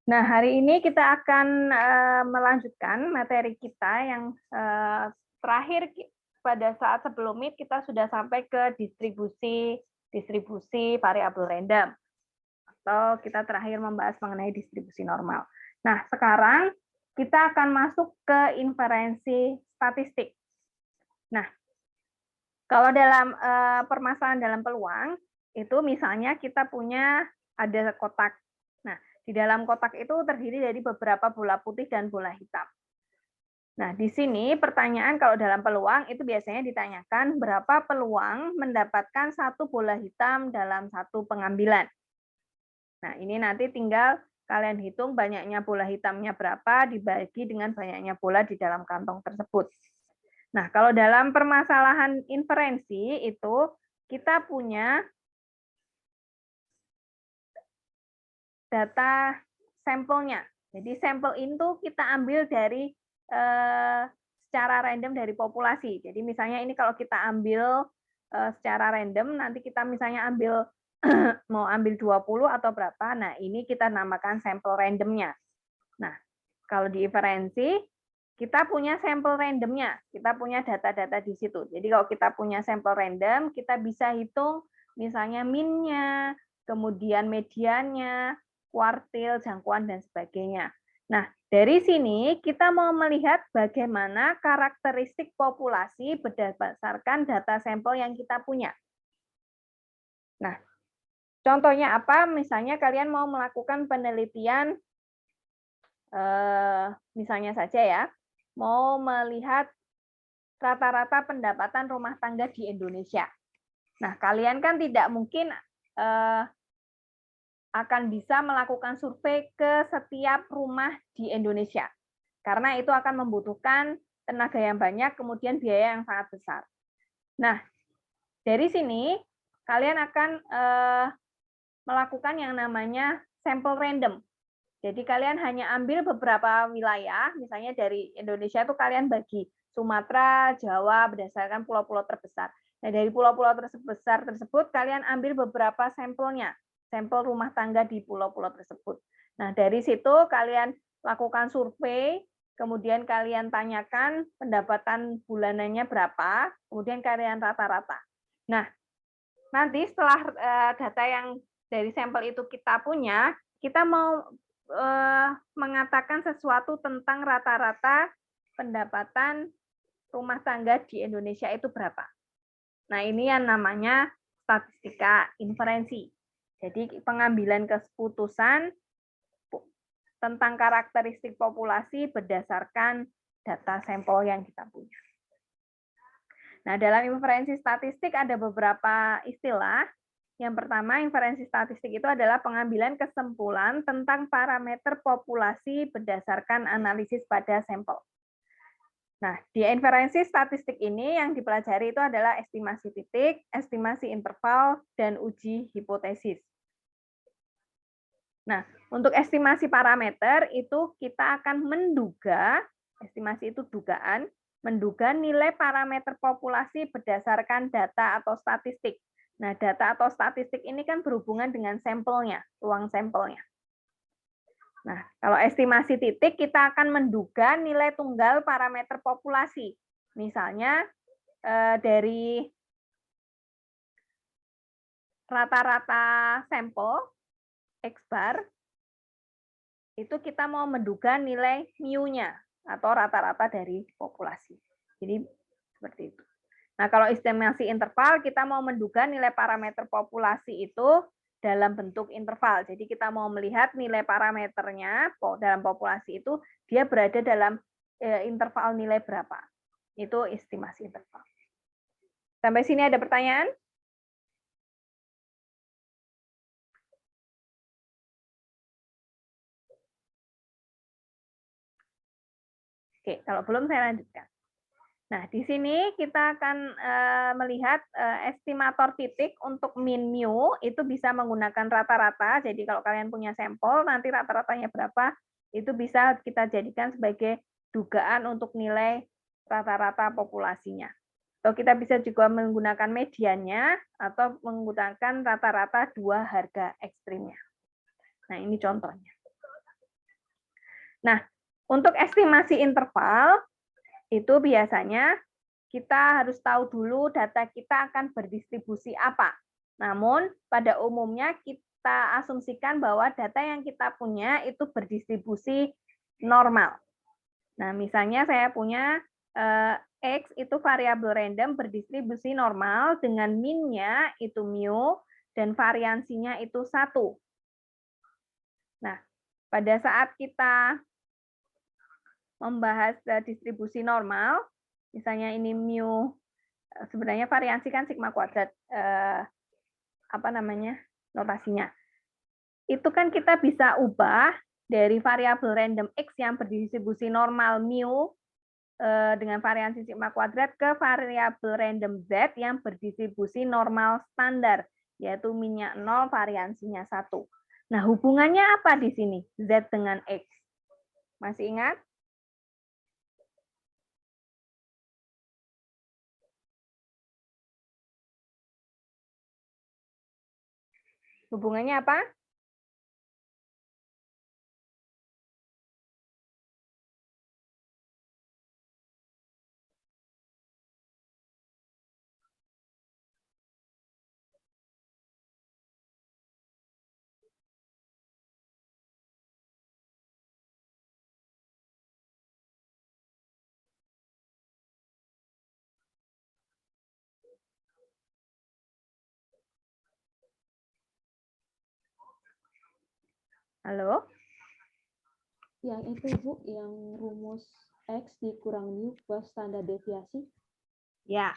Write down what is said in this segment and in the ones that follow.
Nah, hari ini kita akan melanjutkan materi kita yang terakhir pada saat sebelum Meet kita sudah sampai ke distribusi variabel random, atau kita terakhir membahas mengenai distribusi normal. Nah, sekarang kita akan masuk ke inferensi statistik. Nah, kalau dalam permasalahan dalam peluang, itu misalnya kita punya ada kotak. Nah, di dalam kotak itu terdiri dari beberapa bola putih dan bola hitam. Nah, di sini pertanyaan kalau dalam peluang itu biasanya ditanyakan berapa peluang mendapatkan satu bola hitam dalam satu pengambilan. Nah, ini nanti tinggal kalian hitung banyaknya bola hitamnya berapa dibagi dengan banyaknya bola di dalam kantong tersebut. Nah, kalau dalam permasalahan inferensi itu kita punya data sampelnya. Jadi sampel itu kita ambil dari secara random dari populasi. Jadi misalnya ini kalau kita ambil secara random, nanti kita misalnya ambil mau ambil 20 atau berapa, nah ini kita namakan sampel randomnya. Nah, kalau di inferensi, kita punya sampel randomnya, kita punya data-data di situ. Jadi kalau kita punya sampel random, kita bisa hitung misalnya min-nya, kemudian mediannya, kuartil, jangkauan, dan sebagainya. Nah, dari sini kita mau melihat bagaimana karakteristik populasi berdasarkan data sampel yang kita punya. Nah, contohnya apa? Misalnya kalian mau melakukan penelitian, misalnya saja ya, mau melihat rata-rata pendapatan rumah tangga di Indonesia. Nah, kalian kan tidak mungkin akan bisa melakukan survei ke setiap rumah di Indonesia, karena itu akan membutuhkan tenaga yang banyak, kemudian biaya yang sangat besar. Nah, dari sini kalian akan melakukan yang namanya sampel random. Jadi kalian hanya ambil beberapa wilayah, misalnya dari Indonesia itu kalian bagi Sumatera, Jawa berdasarkan pulau-pulau terbesar. Nah, dari pulau-pulau terbesar tersebut kalian ambil beberapa sampelnya, sampel rumah tangga di pulau-pulau tersebut. Nah, dari situ kalian lakukan survei, kemudian kalian tanyakan pendapatan bulanannya berapa, kemudian kalian rata-rata. Nah, nanti setelah data yang dari sampel itu kita punya, kita mau mengatakan sesuatu tentang rata-rata pendapatan rumah tangga di Indonesia itu berapa. Nah, ini yang namanya statistika inferensi. Jadi pengambilan keputusan tentang karakteristik populasi berdasarkan data sampel yang kita punya. Nah, dalam inferensi statistik ada beberapa istilah. Yang pertama, inferensi statistik itu adalah pengambilan kesimpulan tentang parameter populasi berdasarkan analisis pada sampel. Nah, di inferensi statistik ini yang dipelajari itu adalah estimasi titik, estimasi interval, dan uji hipotesis. Nah, untuk estimasi parameter itu kita akan menduga, estimasi itu dugaan, menduga nilai parameter populasi berdasarkan data atau statistik. Nah, data atau statistik ini kan berhubungan dengan sampelnya, ruang sampelnya. Nah, kalau estimasi titik, kita akan menduga nilai tunggal parameter populasi. Misalnya, dari rata-rata sampel, X bar, itu kita mau menduga nilai mu-nya, atau rata-rata dari populasi. Jadi, seperti itu. Nah, kalau estimasi interval, kita mau menduga nilai parameter populasi itu dalam bentuk interval. Jadi kita mau melihat nilai parameternya dalam populasi itu, dia berada dalam interval nilai berapa. Itu estimasi interval. Sampai sini ada pertanyaan? Oke, kalau belum saya lanjutkan. Nah, di sini kita akan melihat estimator titik untuk min mu itu bisa menggunakan rata-rata. Jadi kalau kalian punya sampel, nanti rata-ratanya berapa, itu bisa kita jadikan sebagai dugaan untuk nilai rata-rata populasinya. Atau kita bisa juga menggunakan mediannya atau menggunakan rata-rata dua harga ekstrimnya. Nah, ini contohnya. Nah, untuk estimasi interval, itu biasanya kita harus tahu dulu data kita akan berdistribusi apa. Namun, pada umumnya kita asumsikan bahwa data yang kita punya itu berdistribusi normal. Nah, misalnya saya punya X itu variabel random berdistribusi normal dengan min-nya itu mu dan variansinya itu 1. Nah, pada saat kita membahas distribusi normal, misalnya ini mu, sebenarnya variansi kan sigma kuadrat, apa namanya, notasinya. Itu kan kita bisa ubah dari variabel random X yang berdistribusi normal mu dengan variansi sigma kuadrat ke variabel random Z yang berdistribusi normal standar, yaitu minnya 0, variansinya 1. Nah, hubungannya apa di sini? Z dengan X. Masih ingat? Hubungannya apa? Halo? Yang itu Bu, yang rumus X dikurang mu buat standar deviasi. Ya,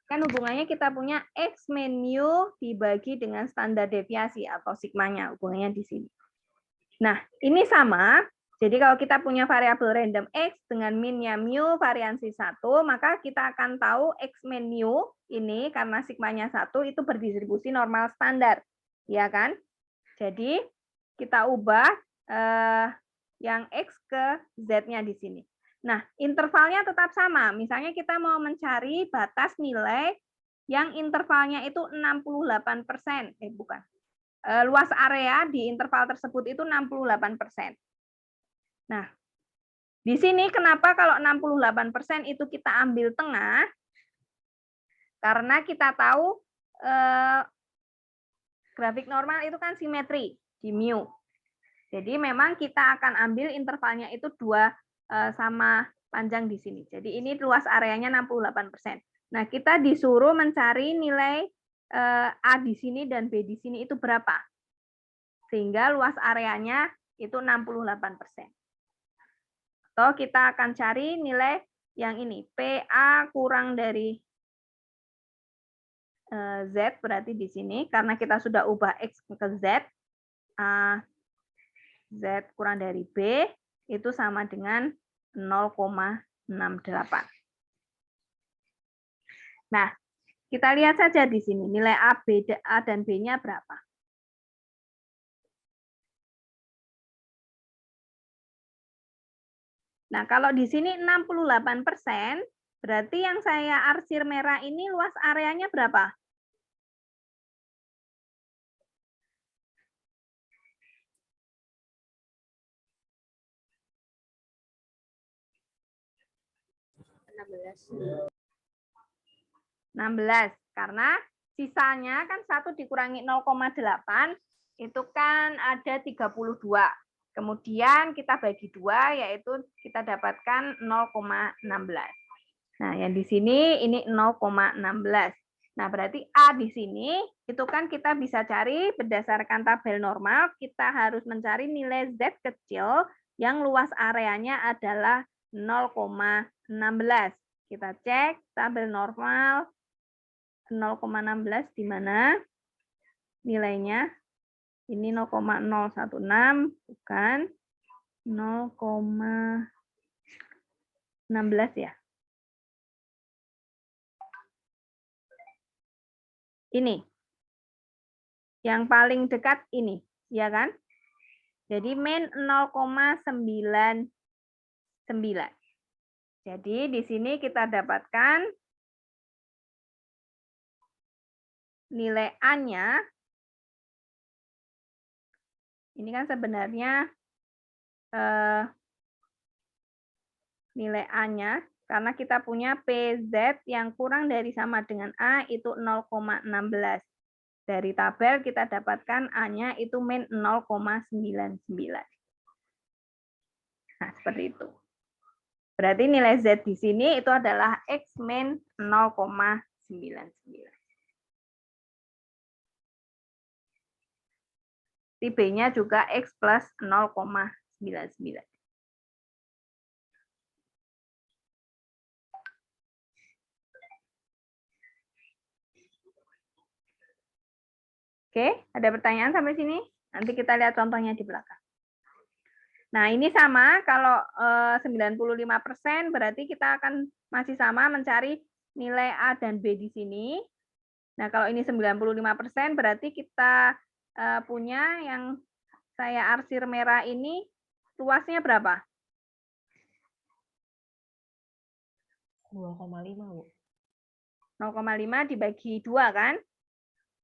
kan hubungannya kita punya X min mu dibagi dengan standar deviasi atau sigmanya, hubungannya di sini. Nah, ini sama. Jadi kalau kita punya variabel random X dengan minnya mu variansi 1, maka kita akan tahu X min mu ini karena sigmanya 1 itu berdistribusi normal standar. Ya kan? Jadi kita ubah yang X ke Z-nya di sini. Nah, intervalnya tetap sama. Misalnya kita mau mencari batas nilai yang intervalnya itu 68%. Bukan. Luas area di interval tersebut itu 68%. Nah, di sini kenapa kalau 68% itu kita ambil tengah? Karena kita tahu grafik normal itu kan simetri di mu. Jadi memang kita akan ambil intervalnya itu 2 sama panjang di sini. Jadi ini luas areanya 68%. Nah, kita disuruh mencari nilai A di sini dan B di sini itu berapa. Sehingga luas areanya itu 68%. Atau kita akan cari nilai yang ini, PA kurang dari Z, berarti di sini, karena kita sudah ubah X ke Z, Z kurang dari B, itu sama dengan 0,68. Nah, kita lihat saja di sini, nilai A dan B-nya berapa. Nah, kalau di sini 68%, berarti yang saya arsir merah ini luas areanya berapa? Hmm. 16, karena sisanya kan 1 dikurangi 0,8, itu kan ada 32. Kemudian kita bagi 2, yaitu kita dapatkan 0,16. Nah, yang di sini ini 0,16. Nah, berarti A di sini itu kan kita bisa cari berdasarkan tabel normal, kita harus mencari nilai Z kecil yang luas areanya adalah 0,16. Kita cek tabel normal 0,16 di mana nilainya. Ini 0,016, bukan 0,16 ya. Ini. Yang paling dekat ini, ya kan? Jadi min 0,99. Jadi di sini kita dapatkan nilai A-nya. Ini kan sebenarnya nilai A-nya, karena kita punya PZ yang kurang dari sama dengan A itu 0,16. Dari tabel kita dapatkan A-nya itu min 0,99. Nah, seperti itu. Berarti nilai Z di sini itu adalah X min 0,99. B-nya juga X plus 0,99. Oke, ada pertanyaan sampai sini? Nanti kita lihat contohnya di belakang. Nah, ini sama, kalau 95% berarti kita akan masih sama mencari nilai A dan B di sini. Nah, kalau ini 95% berarti kita punya yang saya arsir merah ini luasnya berapa? 0,5, Bu. 0,5 dibagi 2 kan?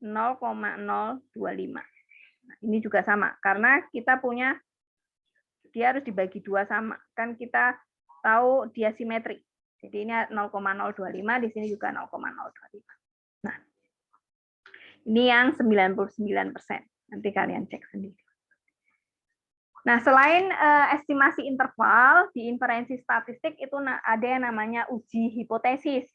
0,025. Nah, ini juga sama, karena kita punya, dia harus dibagi 2 sama. Kan kita tahu dia simetri. Jadi ini 0,025, di sini juga 0,025. Nah, ini yang 99%. Nanti kalian cek sendiri. Nah, selain estimasi interval, di inferensi statistik itu ada yang namanya uji hipotesis.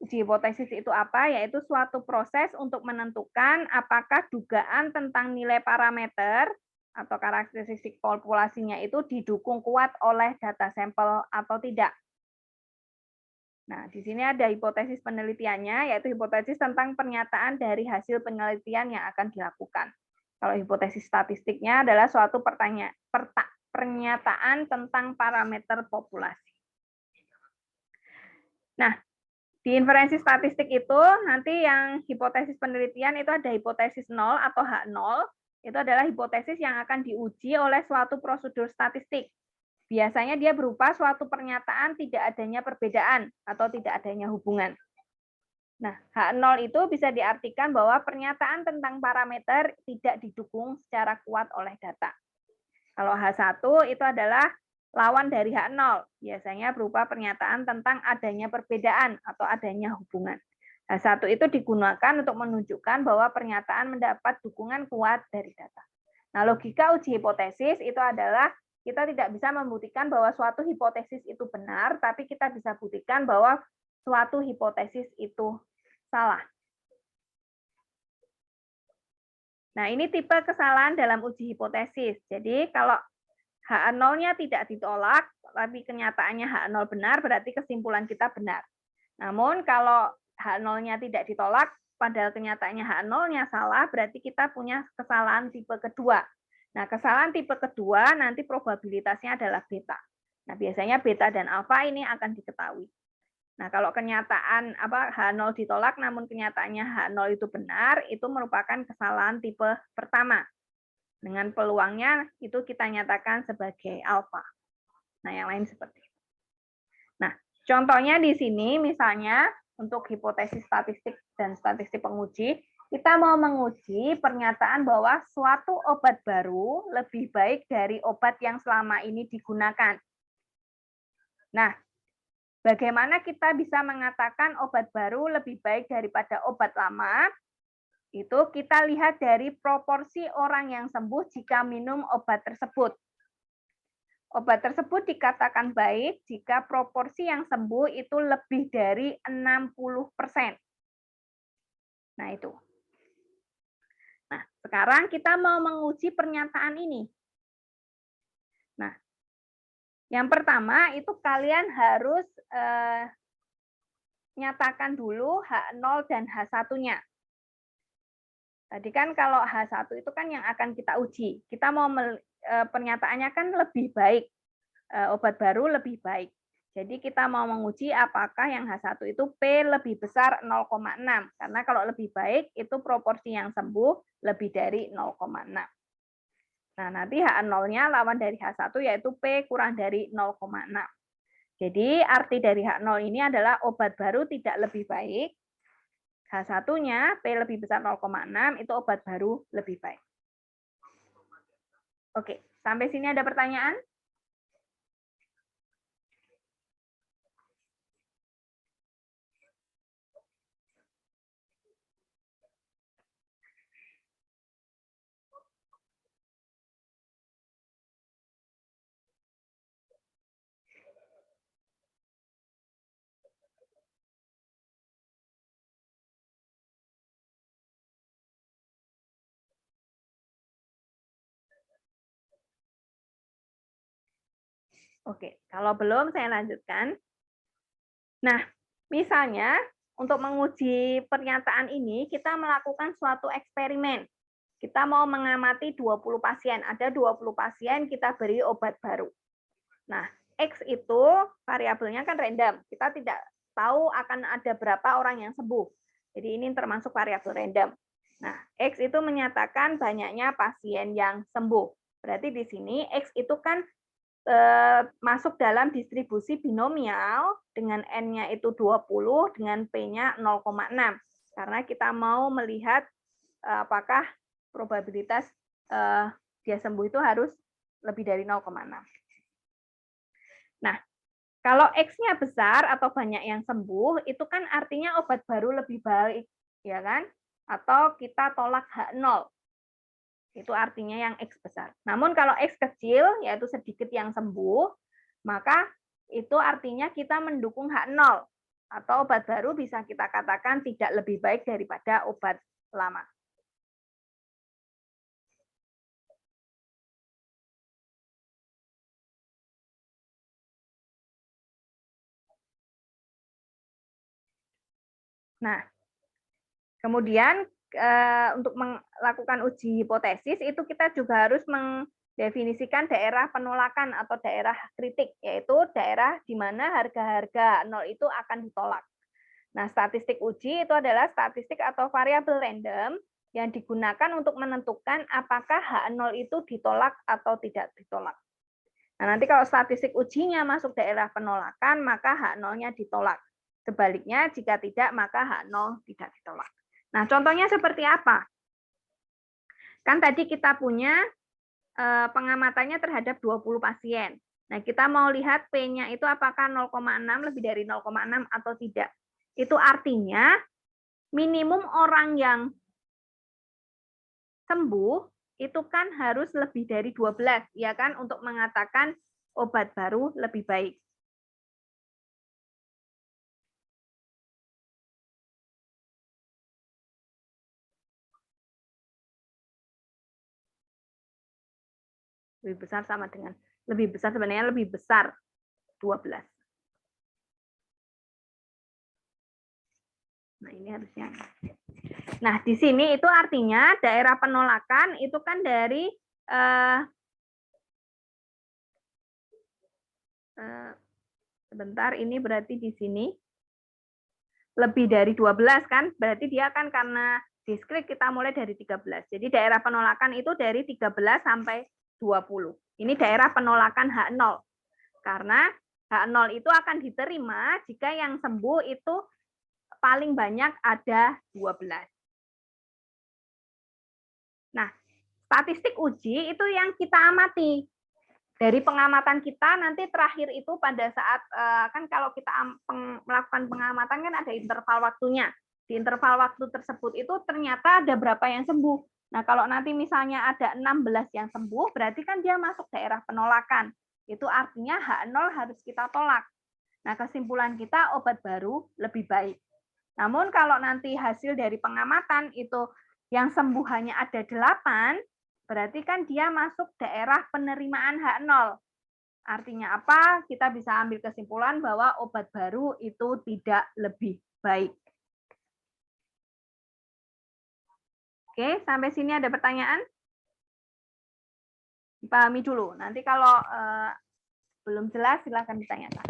Uji hipotesis itu apa? Yaitu suatu proses untuk menentukan apakah dugaan tentang nilai parameter atau karakteristik populasinya itu didukung kuat oleh data sampel atau tidak. Nah, di sini ada hipotesis penelitiannya, yaitu hipotesis tentang pernyataan dari hasil penelitian yang akan dilakukan. Kalau hipotesis statistiknya adalah suatu pernyataan tentang parameter populasi. Nah, di inferensi statistik itu nanti yang hipotesis penelitian itu ada hipotesis 0 atau H0, itu adalah hipotesis yang akan diuji oleh suatu prosedur statistik. Biasanya dia berupa suatu pernyataan tidak adanya perbedaan atau tidak adanya hubungan. Nah, H0 itu bisa diartikan bahwa pernyataan tentang parameter tidak didukung secara kuat oleh data. Kalau H1 itu adalah lawan dari H0, biasanya berupa pernyataan tentang adanya perbedaan atau adanya hubungan. H1 itu digunakan untuk menunjukkan bahwa pernyataan mendapat dukungan kuat dari data. Nah, logika uji hipotesis itu adalah kita tidak bisa membuktikan bahwa suatu hipotesis itu benar, tapi kita bisa buktikan bahwa suatu hipotesis itu salah. Nah, ini tipe kesalahan dalam uji hipotesis. Jadi, kalau H0-nya tidak ditolak, tapi kenyataannya H0 benar, berarti kesimpulan kita benar. Namun kalau H0-nya tidak ditolak, padahal kenyataannya H0-nya salah, berarti kita punya kesalahan tipe kedua. Nah, kesalahan tipe kedua nanti probabilitasnya adalah beta. Nah, biasanya beta dan alfa ini akan diketahui. Nah, kalau kenyataan H0 ditolak, namun kenyataannya H0 itu benar, itu merupakan kesalahan tipe pertama. Dengan peluangnya itu kita nyatakan sebagai alfa. Nah, yang lain seperti itu. Nah, contohnya di sini misalnya untuk hipotesis statistik dan statistik penguji, kita mau menguji pernyataan bahwa suatu obat baru lebih baik dari obat yang selama ini digunakan. Nah, bagaimana kita bisa mengatakan obat baru lebih baik daripada obat lama? Itu kita lihat dari proporsi orang yang sembuh jika minum obat tersebut. Obat tersebut dikatakan baik jika proporsi yang sembuh itu lebih dari 60%. Nah, itu. Nah, sekarang kita mau menguji pernyataan ini. Nah, yang pertama itu kalian harus nyatakan dulu H0 dan H1-nya. Tadi kan kalau H1 itu kan yang akan kita uji. Kita mau pernyataannya kan lebih baik. Obat baru lebih baik. Jadi kita mau menguji apakah yang H1 itu P lebih besar 0,6. Karena kalau lebih baik itu proporsi yang sembuh lebih dari 0,6. Nah, nanti H0-nya lawan dari H1 yaitu P kurang dari 0,6. Jadi arti dari H0 ini adalah obat baru tidak lebih baik. H1-nya P lebih besar 0,6 itu obat baru lebih baik. Oke, sampai sini ada pertanyaan? Oke, kalau belum saya lanjutkan. Nah, misalnya untuk menguji pernyataan ini kita melakukan suatu eksperimen. Kita mau mengamati 20 pasien, ada 20 pasien kita beri obat baru. Nah, X itu variabelnya kan random. Kita tidak tahu akan ada berapa orang yang sembuh. Jadi ini termasuk variabel random. Nah, X itu menyatakan banyaknya pasien yang sembuh. Berarti di sini X itu kan masuk dalam distribusi binomial dengan N-nya itu 20 dengan P-nya 0,6. Karena kita mau melihat apakah probabilitas dia sembuh itu harus lebih dari 0,6. Nah, kalau X-nya besar atau banyak yang sembuh, itu kan artinya obat baru lebih baik, ya kan? Atau kita tolak H0. Itu artinya yang X besar. Namun kalau X kecil, yaitu sedikit yang sembuh, maka itu artinya kita mendukung H0. Atau obat baru bisa kita katakan tidak lebih baik daripada obat lama. Nah, kemudian untuk melakukan uji hipotesis itu kita juga harus mendefinisikan daerah penolakan atau daerah kritik, yaitu daerah di mana harga-harga 0 itu akan ditolak. Nah, statistik uji itu adalah statistik atau variabel random yang digunakan untuk menentukan apakah H0 itu ditolak atau tidak ditolak. Nah, nanti kalau statistik ujinya masuk daerah penolakan, maka H0-nya ditolak. Sebaliknya, jika tidak, maka H0 tidak ditolak. Nah, contohnya seperti apa? Kan tadi kita punya pengamatannya terhadap 20 pasien. Nah, kita mau lihat P-nya itu apakah 0,6 lebih dari 0,6 atau tidak. Itu artinya minimum orang yang sembuh itu kan harus lebih dari 12, ya kan, untuk mengatakan obat baru lebih baik. Lebih besar sama dengan lebih besar, sebenarnya lebih besar 12. Nah, ini harusnya. Nah, di sini itu artinya daerah penolakan itu kan dari sebentar, ini berarti di sini lebih dari 12 kan? Berarti dia kan karena diskrit kita mulai dari 13. Jadi daerah penolakan itu dari 13 sampai 20. Ini daerah penolakan H0. Karena H0 itu akan diterima jika yang sembuh itu paling banyak ada 12. Nah, statistik uji itu yang kita amati. Dari pengamatan kita nanti terakhir itu pada saat kan kalau kita melakukan pengamatan kan ada interval waktunya. Di interval waktu tersebut itu ternyata ada berapa yang sembuh. Nah, kalau nanti misalnya ada 16 yang sembuh, berarti kan dia masuk daerah penolakan. Itu artinya H0 harus kita tolak. Nah, kesimpulan kita obat baru lebih baik. Namun kalau nanti hasil dari pengamatan itu yang sembuh hanya ada 8, berarti kan dia masuk daerah penerimaan H0. Artinya apa? Kita bisa ambil kesimpulan bahwa obat baru itu tidak lebih baik. Oke, sampai sini ada pertanyaan? Dipahami dulu. Nanti kalau belum jelas, silakan ditanyakan.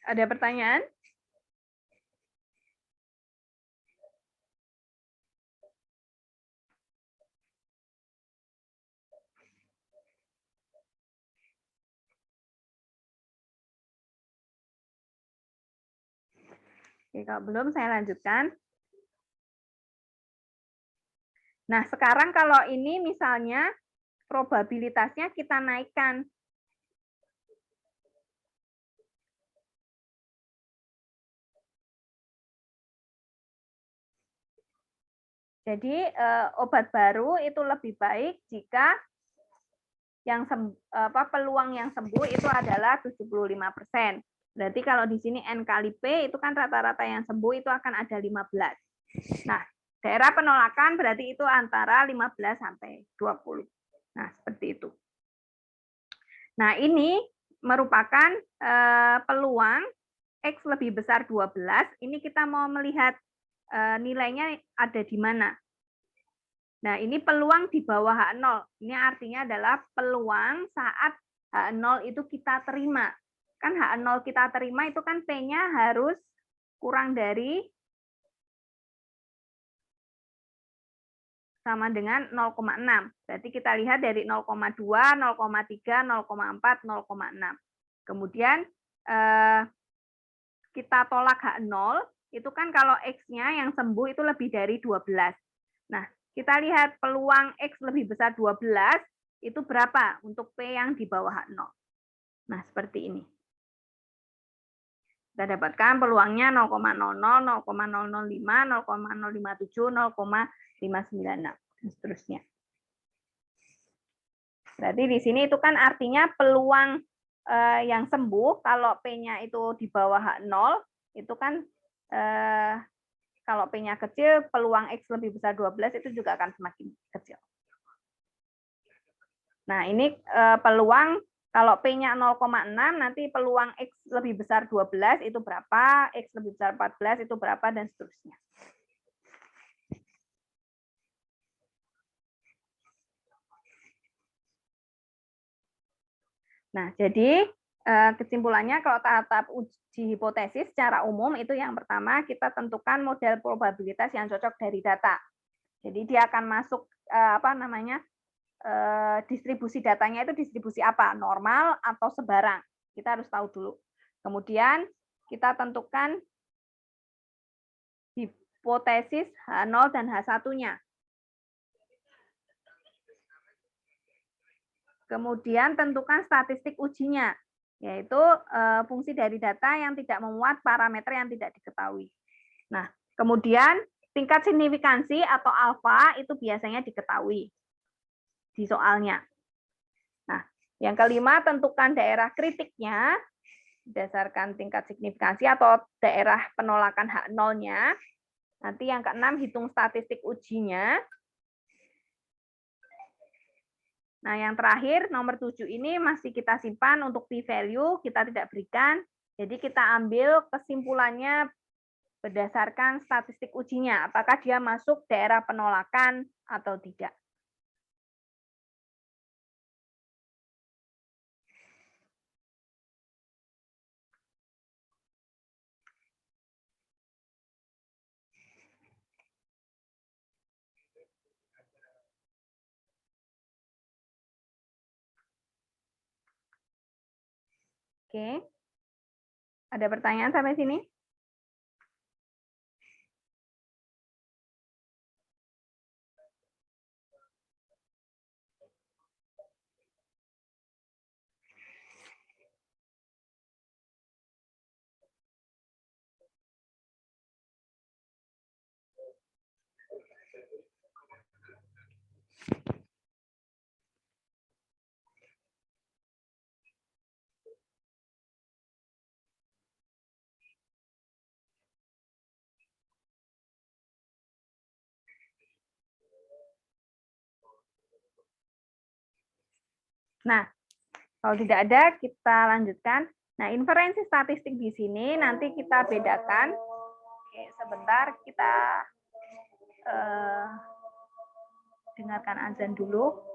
Ada pertanyaan? Oke, kalau belum saya lanjutkan. Nah, sekarang kalau ini misalnya probabilitasnya kita naikkan. Jadi obat baru itu lebih baik jika peluang yang sembuh itu adalah 75%. Berarti kalau di sini N kali P itu kan rata-rata yang sembuh itu akan ada 15. Nah, daerah penolakan berarti itu antara 15 sampai 20. Nah, seperti itu. Nah, ini merupakan peluang X lebih besar 12. Ini kita mau melihat nilainya ada di mana. Nah, ini peluang di bawah H0. Ini artinya adalah peluang saat H0 itu kita terima. Kan H0 kita terima itu kan P-nya harus kurang dari sama dengan 0,6. Berarti kita lihat dari 0,2, 0,3, 0,4, 0,6. Kemudian kita tolak H0, itu kan kalau X-nya yang sembuh itu lebih dari 12. Nah, kita lihat peluang X lebih besar 12 itu berapa untuk P yang di bawah H0. Nah, seperti ini. Kita dapatkan peluangnya 0,00, 0,005, 0,057, 0,596, dan seterusnya. Berarti di sini itu kan artinya peluang yang sembuh, kalau P-nya itu di bawah H0, itu kan kalau P-nya kecil, peluang X lebih besar 12 itu juga akan semakin kecil. Nah, ini peluang kalau P-nya 0,6, nanti peluang X lebih besar 12 itu berapa, X lebih besar 14 itu berapa, dan seterusnya. Nah, jadi kesimpulannya kalau tahap uji hipotesis secara umum itu yang pertama kita tentukan model probabilitas yang cocok dari data. Jadi dia akan masuk distribusi datanya itu distribusi apa? Normal atau sebarang. Kita harus tahu dulu. Kemudian kita tentukan hipotesis H0 dan H1-nya. Kemudian tentukan statistik ujinya, yaitu fungsi dari data yang tidak memuat parameter yang tidak diketahui. Nah, kemudian tingkat signifikansi atau alfa itu biasanya diketahui di soalnya. Nah, yang kelima tentukan daerah kritiknya berdasarkan tingkat signifikansi atau daerah penolakan H0-nya. Nanti yang keenam hitung statistik ujinya. Nah, yang terakhir, nomor 7 ini masih kita simpan untuk p-value, kita tidak berikan. Jadi kita ambil kesimpulannya berdasarkan statistik ujinya, apakah dia masuk daerah penolakan atau tidak. Oke. Ada pertanyaan sampai sini? Nah, kalau tidak ada, kita lanjutkan. Nah, inferensi statistik di sini nanti kita bedakan. Oke, sebentar kita dengarkan azan dulu.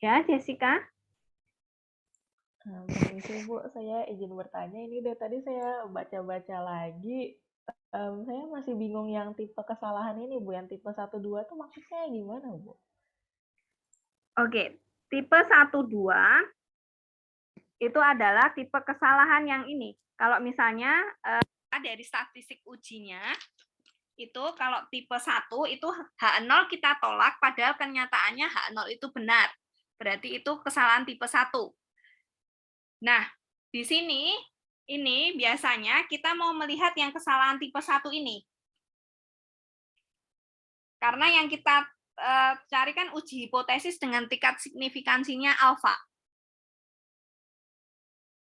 Ya, Jessica. Permisi Bu, saya izin bertanya. Ini dari tadi saya baca-baca lagi. Saya masih bingung yang tipe kesalahan ini Bu, yang tipe 1, 2 itu maksudnya gimana Bu? Oke, tipe 1, 2 itu adalah tipe kesalahan yang ini. Kalau misalnya dari statistik ujinya, itu kalau tipe 1 itu H0 kita tolak, padahal kenyataannya H0 itu benar. Berarti itu kesalahan tipe 1. Nah, di sini ini biasanya kita mau melihat yang kesalahan tipe 1 ini. Karena yang kita cari kan uji hipotesis dengan tingkat signifikansinya alfa.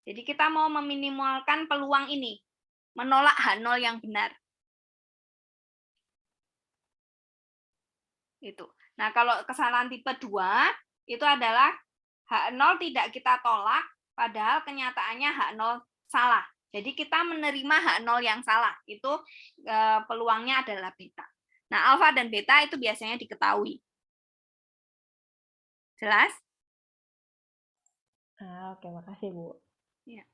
Jadi kita mau meminimalkan peluang ini, menolak H0 yang benar. Itu. Nah, kalau kesalahan tipe 2 itu adalah H0 tidak kita tolak, padahal kenyataannya H0 salah. Jadi kita menerima H0 yang salah. Itu peluangnya adalah beta. Nah, alfa dan beta itu biasanya diketahui. Jelas? Oke, makasih Bu. Ya.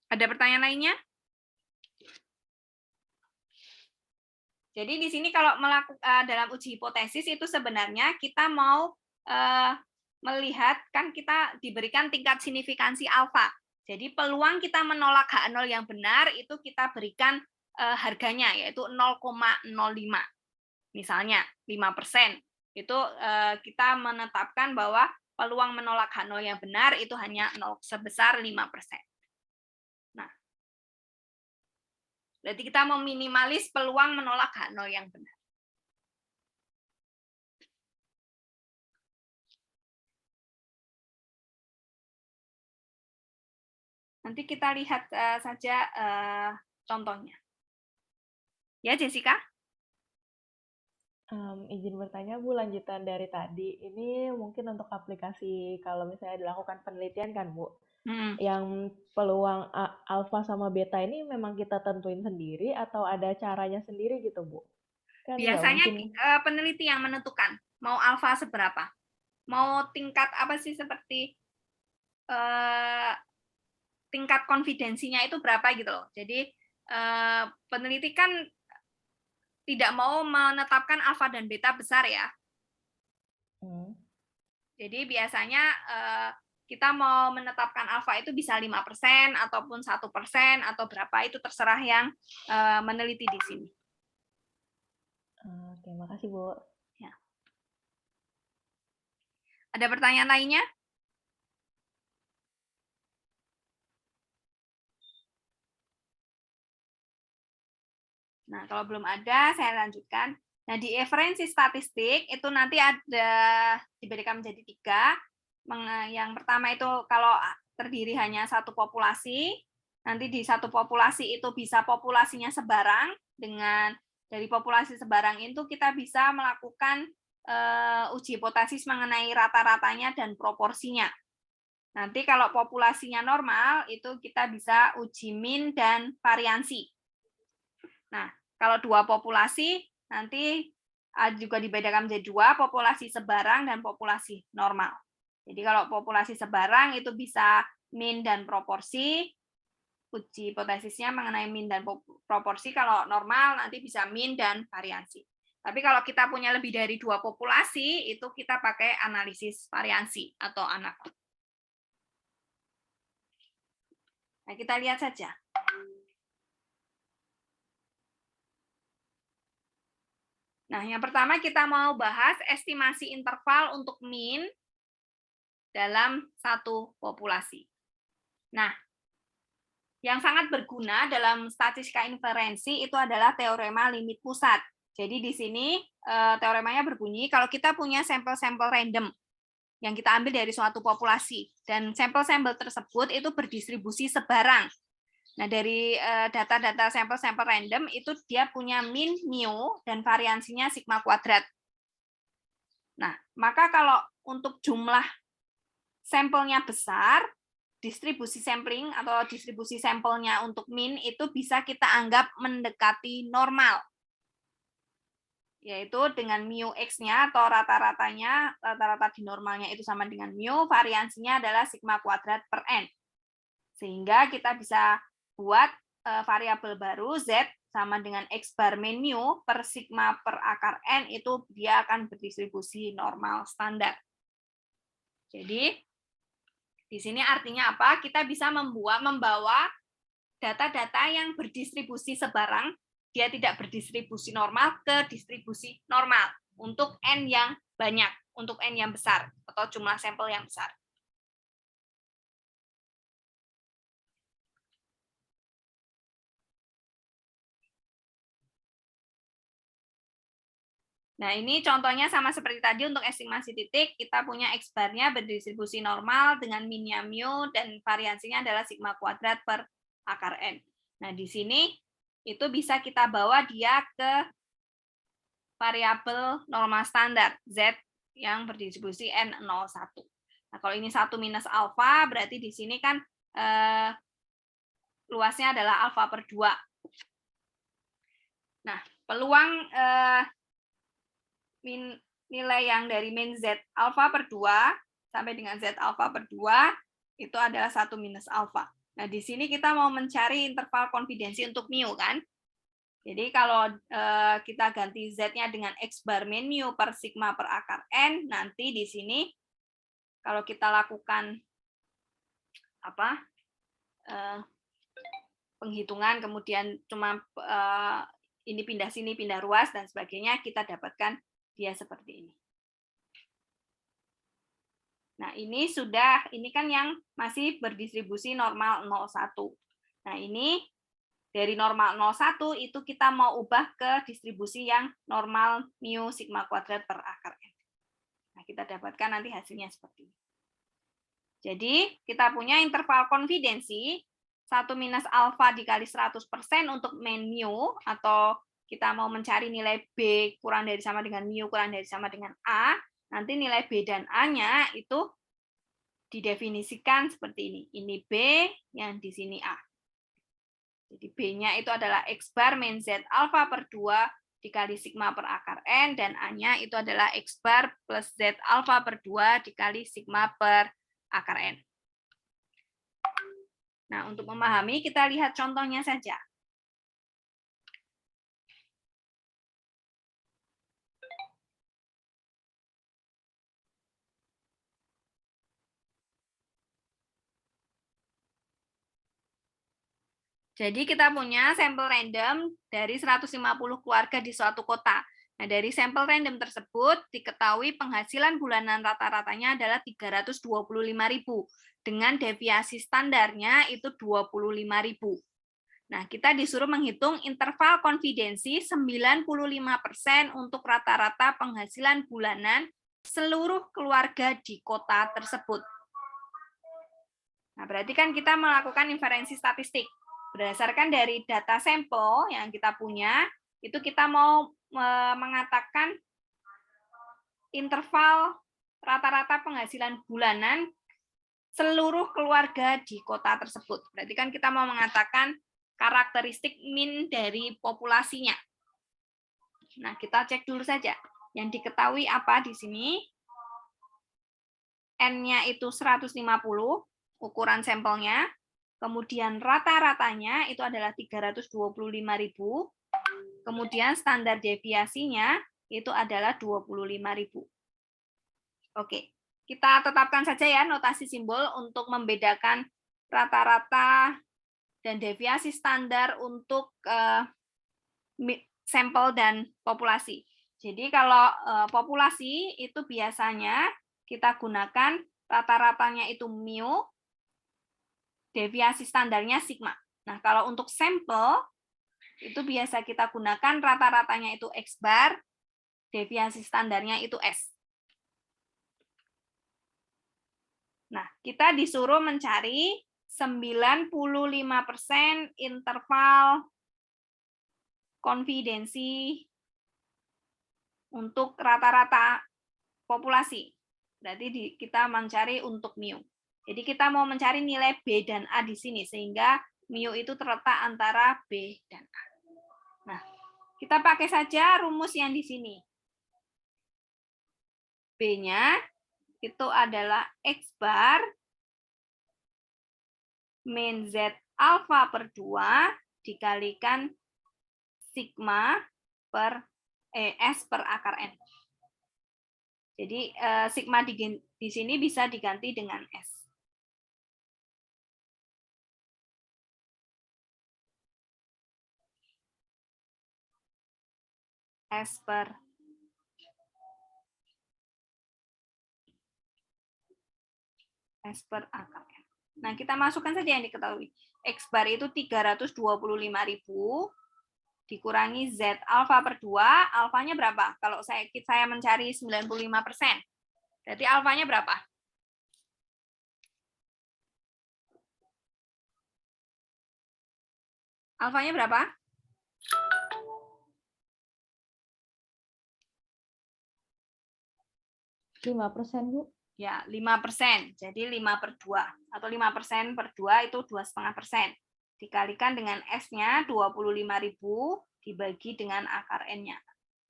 Ada pertanyaan lainnya? Jadi di sini kalau melakukan dalam uji hipotesis itu sebenarnya kita mau melihat, kan kita diberikan tingkat signifikansi alfa. Jadi peluang kita menolak H0 yang benar itu kita berikan harganya, yaitu 0,05. Misalnya 5%. Itu kita menetapkan bahwa peluang menolak H0 yang benar itu hanya sebesar 5%. Nah, berarti kita meminimalis peluang menolak H0 yang benar. Nanti kita lihat saja contohnya. Ya, Jessica? Izin bertanya Bu, lanjutan dari tadi. Ini mungkin untuk aplikasi kalau misalnya dilakukan penelitian kan Bu? Yang peluang alfa sama beta ini memang kita tentuin sendiri atau ada caranya sendiri gitu Bu? Kan biasanya peneliti yang menentukan mau alfa seberapa, mau tingkat apa sih, seperti tingkat konfidensinya itu berapa gitu loh. Jadi peneliti kan tidak mau menetapkan alfa dan beta besar ya. Jadi biasanya kita mau menetapkan alfa itu bisa 5% ataupun 1% atau berapa, itu terserah yang meneliti di sini. Oke, makasih Bu. Ya. Ada pertanyaan lainnya? Nah, kalau belum ada, saya lanjutkan. Nah, di referensi statistik itu nanti ada diberikan menjadi 3. Yang pertama itu kalau terdiri hanya satu populasi, nanti di satu populasi itu bisa populasinya sebarang. Dengan dari populasi sebarang itu kita bisa melakukan uji hipotesis mengenai rata-ratanya dan proporsinya. Nanti kalau populasinya normal itu kita bisa uji min dan variansi. Nah, kalau 2 populasi nanti juga dibedakan menjadi 2, populasi sebarang dan populasi normal. Jadi kalau populasi sebarang itu bisa min dan proporsi, uji hipotesisnya mengenai min dan proporsi. Kalau normal nanti bisa min dan variansi. Tapi kalau kita punya lebih dari 2 populasi, itu kita pakai analisis variansi atau ANAV. Nah, kita lihat saja. Nah, yang pertama kita mau bahas estimasi interval untuk min dalam satu populasi. Nah, yang sangat berguna dalam statistika inferensi itu adalah teorema limit pusat. Jadi di sini teoremanya berbunyi kalau kita punya sampel-sampel random yang kita ambil dari suatu populasi dan sampel-sampel tersebut itu berdistribusi sebarang. Nah, dari data-data sampel-sampel random itu dia punya min, mu, dan variansinya sigma kuadrat. Nah, maka kalau untuk jumlah sampelnya besar, distribusi sampling atau distribusi sampelnya untuk min itu bisa kita anggap mendekati normal. yaitu dengan mu X-nya atau rata-ratanya, rata-rata di normalnya itu sama dengan mu, variansinya adalah sigma kuadrat per N. Sehingga kita bisa buat variabel baru Z sama dengan X bar min mu per sigma per akar N, itu dia akan berdistribusi normal standar. Jadi, di sini artinya apa? Kita bisa membawa data-data yang berdistribusi sebarang, dia tidak berdistribusi normal, ke distribusi normal untuk N yang banyak, untuk N yang besar, atau jumlah sampel yang besar. Nah, ini contohnya sama seperti tadi untuk estimasi titik, kita punya X bar-nya berdistribusi normal dengan minnya mu, dan variansinya adalah sigma kuadrat per akar N. Nah, di sini itu bisa kita bawa dia ke variabel normal standar, Z, yang berdistribusi N01. Nah, kalau ini 1 minus alfa, berarti di sini kan luasnya adalah alfa per 2. Nah, peluang nilai yang dari min Z alfa per 2 sampai dengan Z alfa per 2 itu adalah 1 minus alfa. Nah, di sini kita mau mencari interval konfidensi untuk mu, kan? Jadi kalau kita ganti Z-nya dengan X bar min mu per sigma per akar N, nanti di sini kalau kita lakukan penghitungan, kemudian cuma ini pindah sini, pindah ruas, dan sebagainya, kita dapatkan dia seperti ini. Nah, ini kan yang masih berdistribusi normal 0,1. Nah, ini dari normal 0,1 itu kita mau ubah ke distribusi yang normal mu sigma kuadrat per akar N. Nah, kita dapatkan nanti hasilnya seperti ini. Jadi, kita punya interval konfidensi 1 minus alfa dikali 100% untuk min mu, atau kita mau mencari nilai B kurang dari sama dengan mu kurang dari sama dengan A, nanti nilai B dan A-nya itu didefinisikan seperti ini. Ini B, yang di sini A. Jadi B-nya itu adalah X bar min Z alfa per 2 dikali sigma per akar N, dan A-nya itu adalah X bar plus Z alfa per 2 dikali sigma per akar N. Nah, untuk memahami, kita lihat contohnya saja. Jadi kita punya sampel random dari 150 keluarga di suatu kota. Nah, dari sampel random tersebut diketahui penghasilan bulanan rata-ratanya adalah 325.000 dengan deviasi standarnya itu 25.000. Nah, kita disuruh menghitung interval konfidensi 95% untuk rata-rata penghasilan bulanan seluruh keluarga di kota tersebut. Nah, berarti kan kita melakukan inferensi statistik. Berdasarkan dari data sampel yang kita punya, itu kita mau mengatakan interval rata-rata penghasilan bulanan seluruh keluarga di kota tersebut. Berarti kan kita mau mengatakan karakteristik min dari populasinya. Nah, kita cek dulu saja. Yang diketahui apa di sini? N-nya itu 150, ukuran sampelnya. Kemudian rata-ratanya itu adalah 325.000. Kemudian standar deviasinya itu adalah 25.000. Oke, kita tetapkan saja ya notasi simbol untuk membedakan rata-rata dan deviasi standar untuk sampel dan populasi. Jadi kalau populasi itu biasanya kita gunakan rata-ratanya itu mu, deviasi standarnya sigma. Nah, kalau untuk sampel, itu biasa kita gunakan rata-ratanya itu X bar, deviasi standarnya itu S. Nah, kita disuruh mencari 95% interval konfidensi untuk rata-rata populasi. Berarti kita mencari untuk mu. Jadi kita mau mencari nilai B dan A di sini, sehingga mu itu terletak antara B dan A. Nah, Kita pakai saja rumus yang di sini. B-nya itu adalah X bar min Z alfa per 2 dikalikan sigma per S per akar N. Jadi sigma di sini bisa diganti dengan S. S per akar N. Nah, kita masukkan saja yang diketahui. X bar itu 325.000 dikurangi Z alfa per 2, alfanya berapa? Kalau saya mencari 95%, berarti alfanya berapa? Alfanya berapa? %, Bu. Ya, 5%. Jadi 5 per 2. Atau 5% per 2 itu 2,5%. Dikalikan dengan S-nya 25.000 dibagi dengan akar N-nya.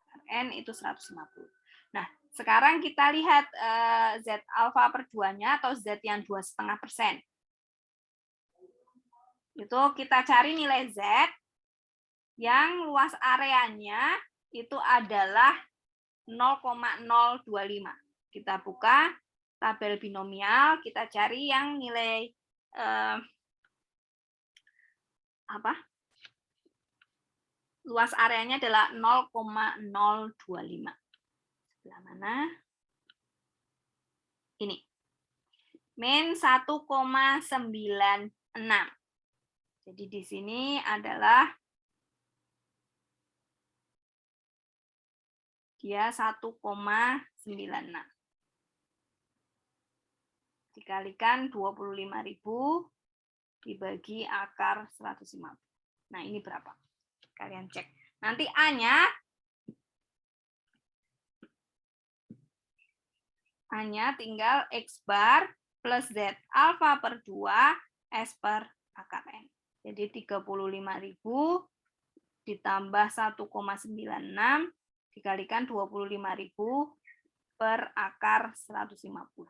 Akar N itu 150. Nah, sekarang kita lihat Z alfa per 2-nya atau Z yang 2,5%. Itu kita cari nilai Z yang luas areanya itu adalah 0,025. Kita buka tabel binomial, kita cari yang nilai luas areanya adalah 0,025. Sebelah mana? Ini. Min 1,96. Jadi di sini adalah dia 1,96. Dikalikan 25.000 dibagi akar 150. Nah, ini berapa? Kalian cek. Nanti A-nya tinggal X bar plus Z alfa per 2 S per akar N. Jadi 35.000 ditambah 1,96 dikalikan 25.000 per akar 150.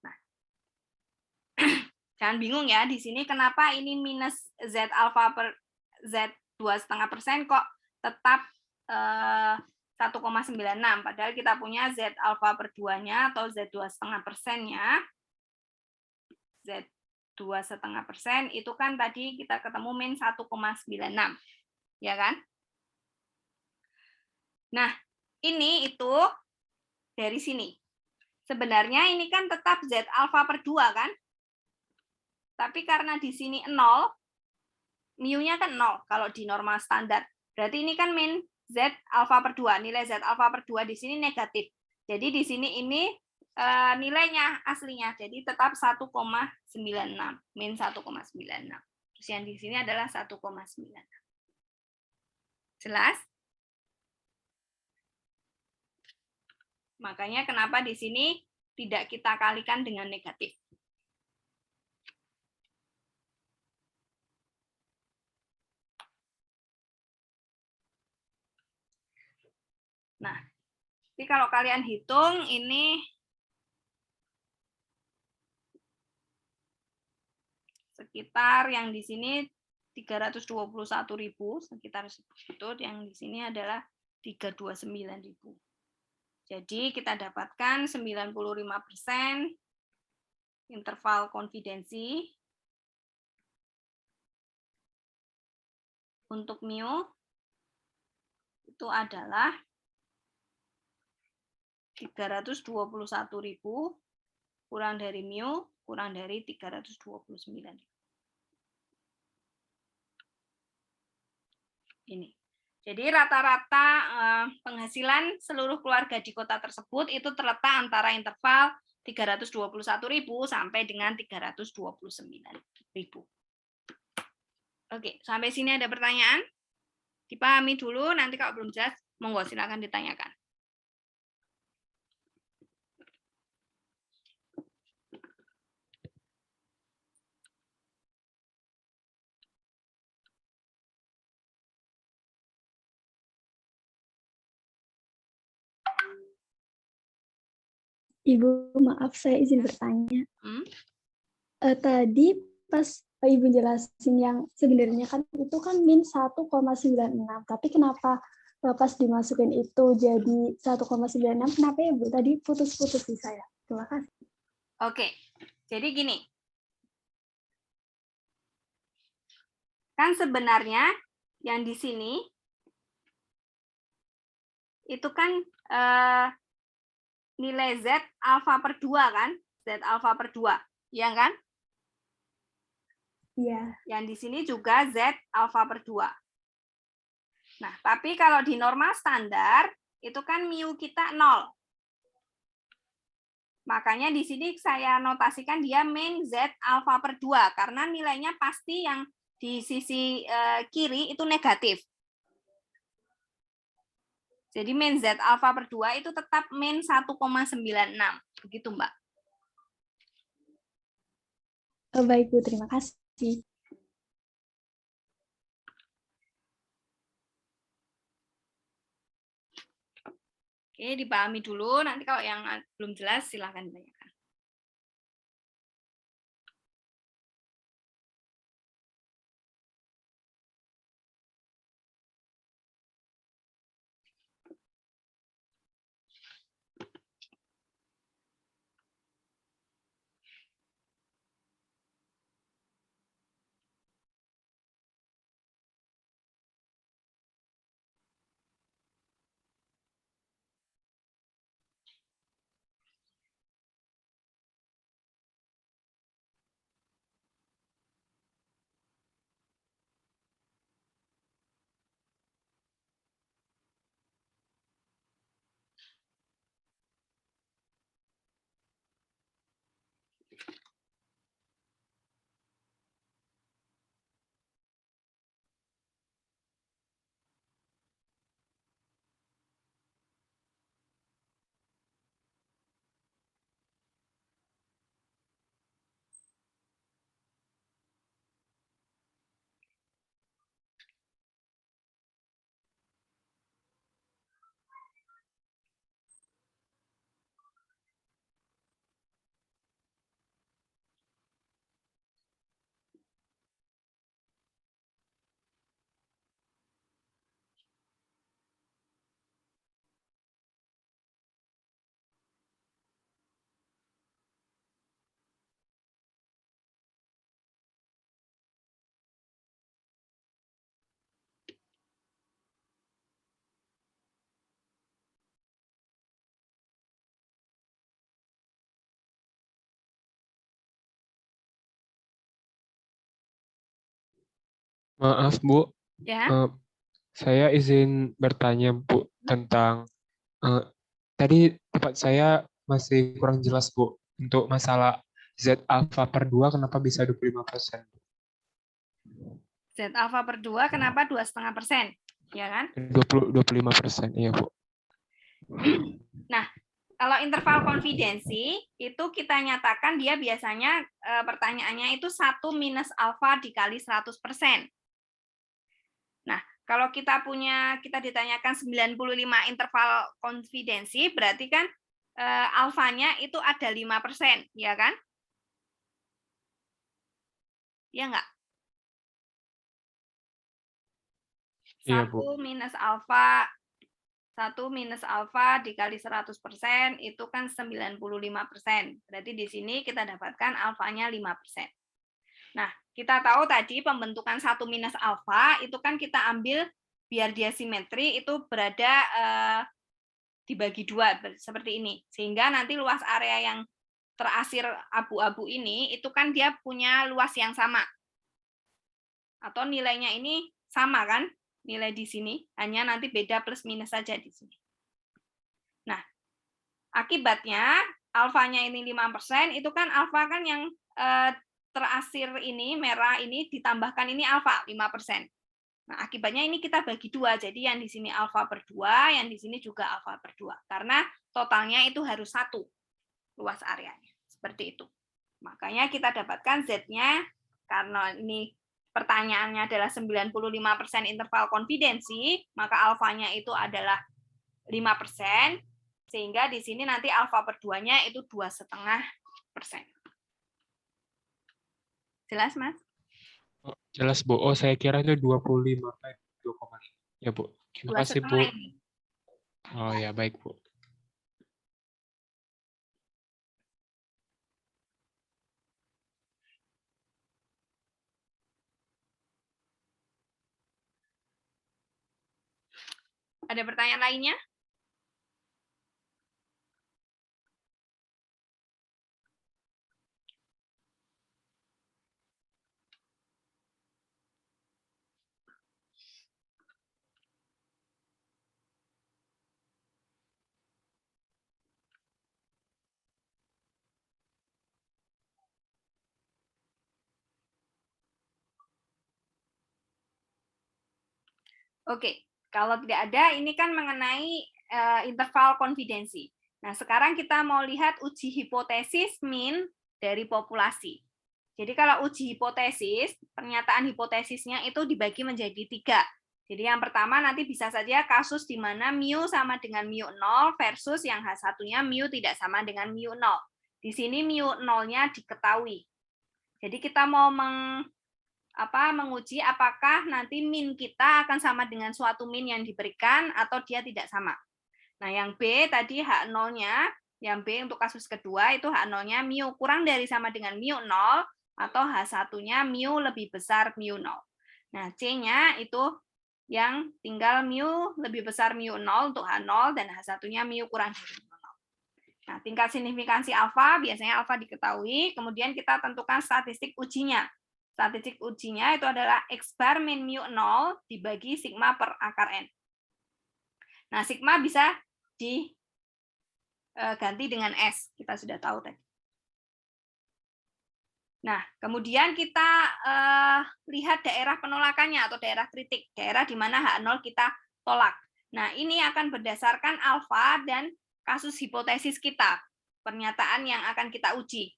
Nah, jangan bingung ya, di sini kenapa ini minus Z alfa per Z 2,5% kok tetap 1,96, padahal kita punya Z alfa per 2-nya atau Z 2,5%-nya, Z 2,5% itu kan tadi kita ketemu min 1,96, ya kan? Nah, ini itu dari sini. Sebenarnya ini kan tetap Z alfa per 2 kan? Tapi karena di sini 0, mu-nya kan 0 kalau di normal standar. Berarti ini kan min Z alfa per 2. Nilai Z alfa per 2 di sini negatif. Jadi di sini ini nilainya aslinya. Jadi tetap 1,96. Min 1,96. Terus yang di sini adalah 1,96. Jelas? Makanya kenapa di sini tidak kita kalikan dengan negatif. Nah, jadi kalau kalian hitung ini sekitar yang di sini 321.000, sekitar itu, yang di sini adalah 329.000. Jadi kita dapatkan 95% interval konfidensi untuk mu itu adalah 321.000 kurang dari mu kurang dari 329.000. Ini. Jadi rata-rata penghasilan seluruh keluarga di kota tersebut itu terletak antara interval 321.000 sampai dengan 329.000. Oke, sampai sini ada pertanyaan? Dipahami dulu, nanti kalau belum jelas, monggo silakan ditanyakan. Ibu, maaf saya izin bertanya. Tadi pas Ibu jelasin yang sebenarnya kan itu kan min 1,96, tapi kenapa pas dimasukin itu jadi 1,96? Kenapa ya Bu? Tadi putus-putus di saya. Terima kasih. Oke, jadi gini. Kan sebenarnya yang di sini itu kan nilai Z alfa per 2 kan? Z alfa per 2, ya kan? Iya. Yang di sini juga Z alfa per 2. Nah, tapi kalau di normal standar, itu kan mu kita 0. Makanya di sini saya notasikan dia min Z alfa per 2, karena nilainya pasti yang di sisi kiri itu negatif. Jadi min Z alfa per 2 itu tetap min 1,96. Begitu, Mbak. Baik, Bu. Terima kasih. Oke, dipahami dulu. Nanti kalau yang belum jelas, silahkan ditanyakan. Maaf, Bu. Ya. Saya izin bertanya, Bu, tentang tadi tempat saya masih kurang jelas, Bu, untuk masalah Z alfa per 2 kenapa bisa 25%? Z alfa per 2 kenapa 2,5%? Ya kan? 25%, iya, Bu. Nah, kalau interval konfidensi itu kita nyatakan dia biasanya pertanyaannya itu 1 minus alfa dikali 100%. Nah, kalau kita ditanyakan 95 interval konfidensi, berarti kan alfanya itu ada 5%, ya kan? Ya enggak? Iya, Bu. 1 minus alfa dikali 100% itu kan 95%. Berarti di sini kita dapatkan alfanya 5%. Nah, kita tahu tadi pembentukan 1 minus alfa itu kan kita ambil biar dia simetri itu berada dibagi 2 seperti ini. Sehingga nanti luas area yang terasir abu-abu ini itu kan dia punya luas yang sama. Atau nilainya ini sama kan? Nilai di sini, hanya nanti beda plus minus saja di sini. Nah, akibatnya alfanya ini 5%, itu kan alfa kan yang terasir ini, merah ini ditambahkan ini alfa 5%. Nah, akibatnya ini kita bagi 2, jadi yang di sini alfa per 2, yang di sini juga alfa per 2. Karena totalnya itu harus 1 luas areanya. Seperti itu. Makanya kita dapatkan Z-nya, karena ini pertanyaannya adalah 95% interval konfidensi, maka alfanya itu adalah 5%, Sehingga di sini nanti alfa per 2-nya itu 2,5%. Jelas, Mas? Oh, jelas, Bu. Oh, saya kira itu 25, 2,5. Ya, Bu. Terima kasih, Bu. 2,5 ini. Oh, ya, baik, Bu. Ada pertanyaan lainnya? Oke, kalau tidak ada, ini kan mengenai interval konfidensi. Nah, sekarang kita mau lihat uji hipotesis mean dari populasi. Jadi kalau uji hipotesis, pernyataan hipotesisnya itu dibagi menjadi 3. Jadi yang pertama nanti bisa saja kasus di mana mu sama dengan mu 0 versus yang H1-nya mu tidak sama dengan mu 0. Di sini mu 0-nya diketahui. Jadi kita mau menguji apakah nanti min kita akan sama dengan suatu min yang diberikan atau dia tidak sama. Nah, yang B tadi H0-nya, yang B untuk kasus kedua itu H0-nya mu kurang dari sama dengan mu 0 atau H1-nya mu lebih besar mu 0. Nah, C-nya itu yang tinggal mu lebih besar mu 0 untuk H0 dan H1-nya mu kurang dari mu 0. Nah, tingkat signifikansi alfa, biasanya alfa diketahui, kemudian kita tentukan statistik ujinya. Statistik ujinya itu adalah X bar min mu 0 dibagi sigma per akar N. Nah, sigma bisa diganti dengan S, kita sudah tahu tadi. Nah, kemudian kita lihat daerah penolakannya atau daerah kritik, daerah di mana H0 kita tolak. Nah, ini akan berdasarkan alfa dan kasus hipotesis kita, pernyataan yang akan kita uji.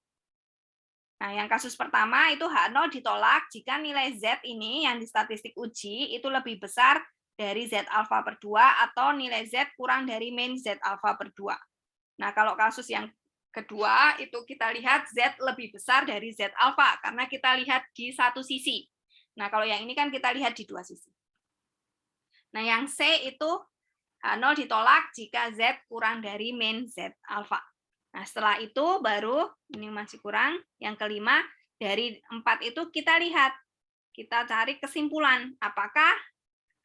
Nah, yang kasus pertama itu H0 ditolak jika nilai Z ini yang di statistik uji itu lebih besar dari Z alfa per 2 atau nilai Z kurang dari min Z alfa per 2. Nah, kalau kasus yang kedua itu kita lihat Z lebih besar dari Z alfa karena kita lihat di satu sisi. Nah, kalau yang ini kan kita lihat di dua sisi. Nah, yang C itu H0 ditolak jika Z kurang dari min Z alfa. Nah, setelah itu baru, ini masih kurang, yang kelima, dari 4 itu kita lihat, kita cari kesimpulan, apakah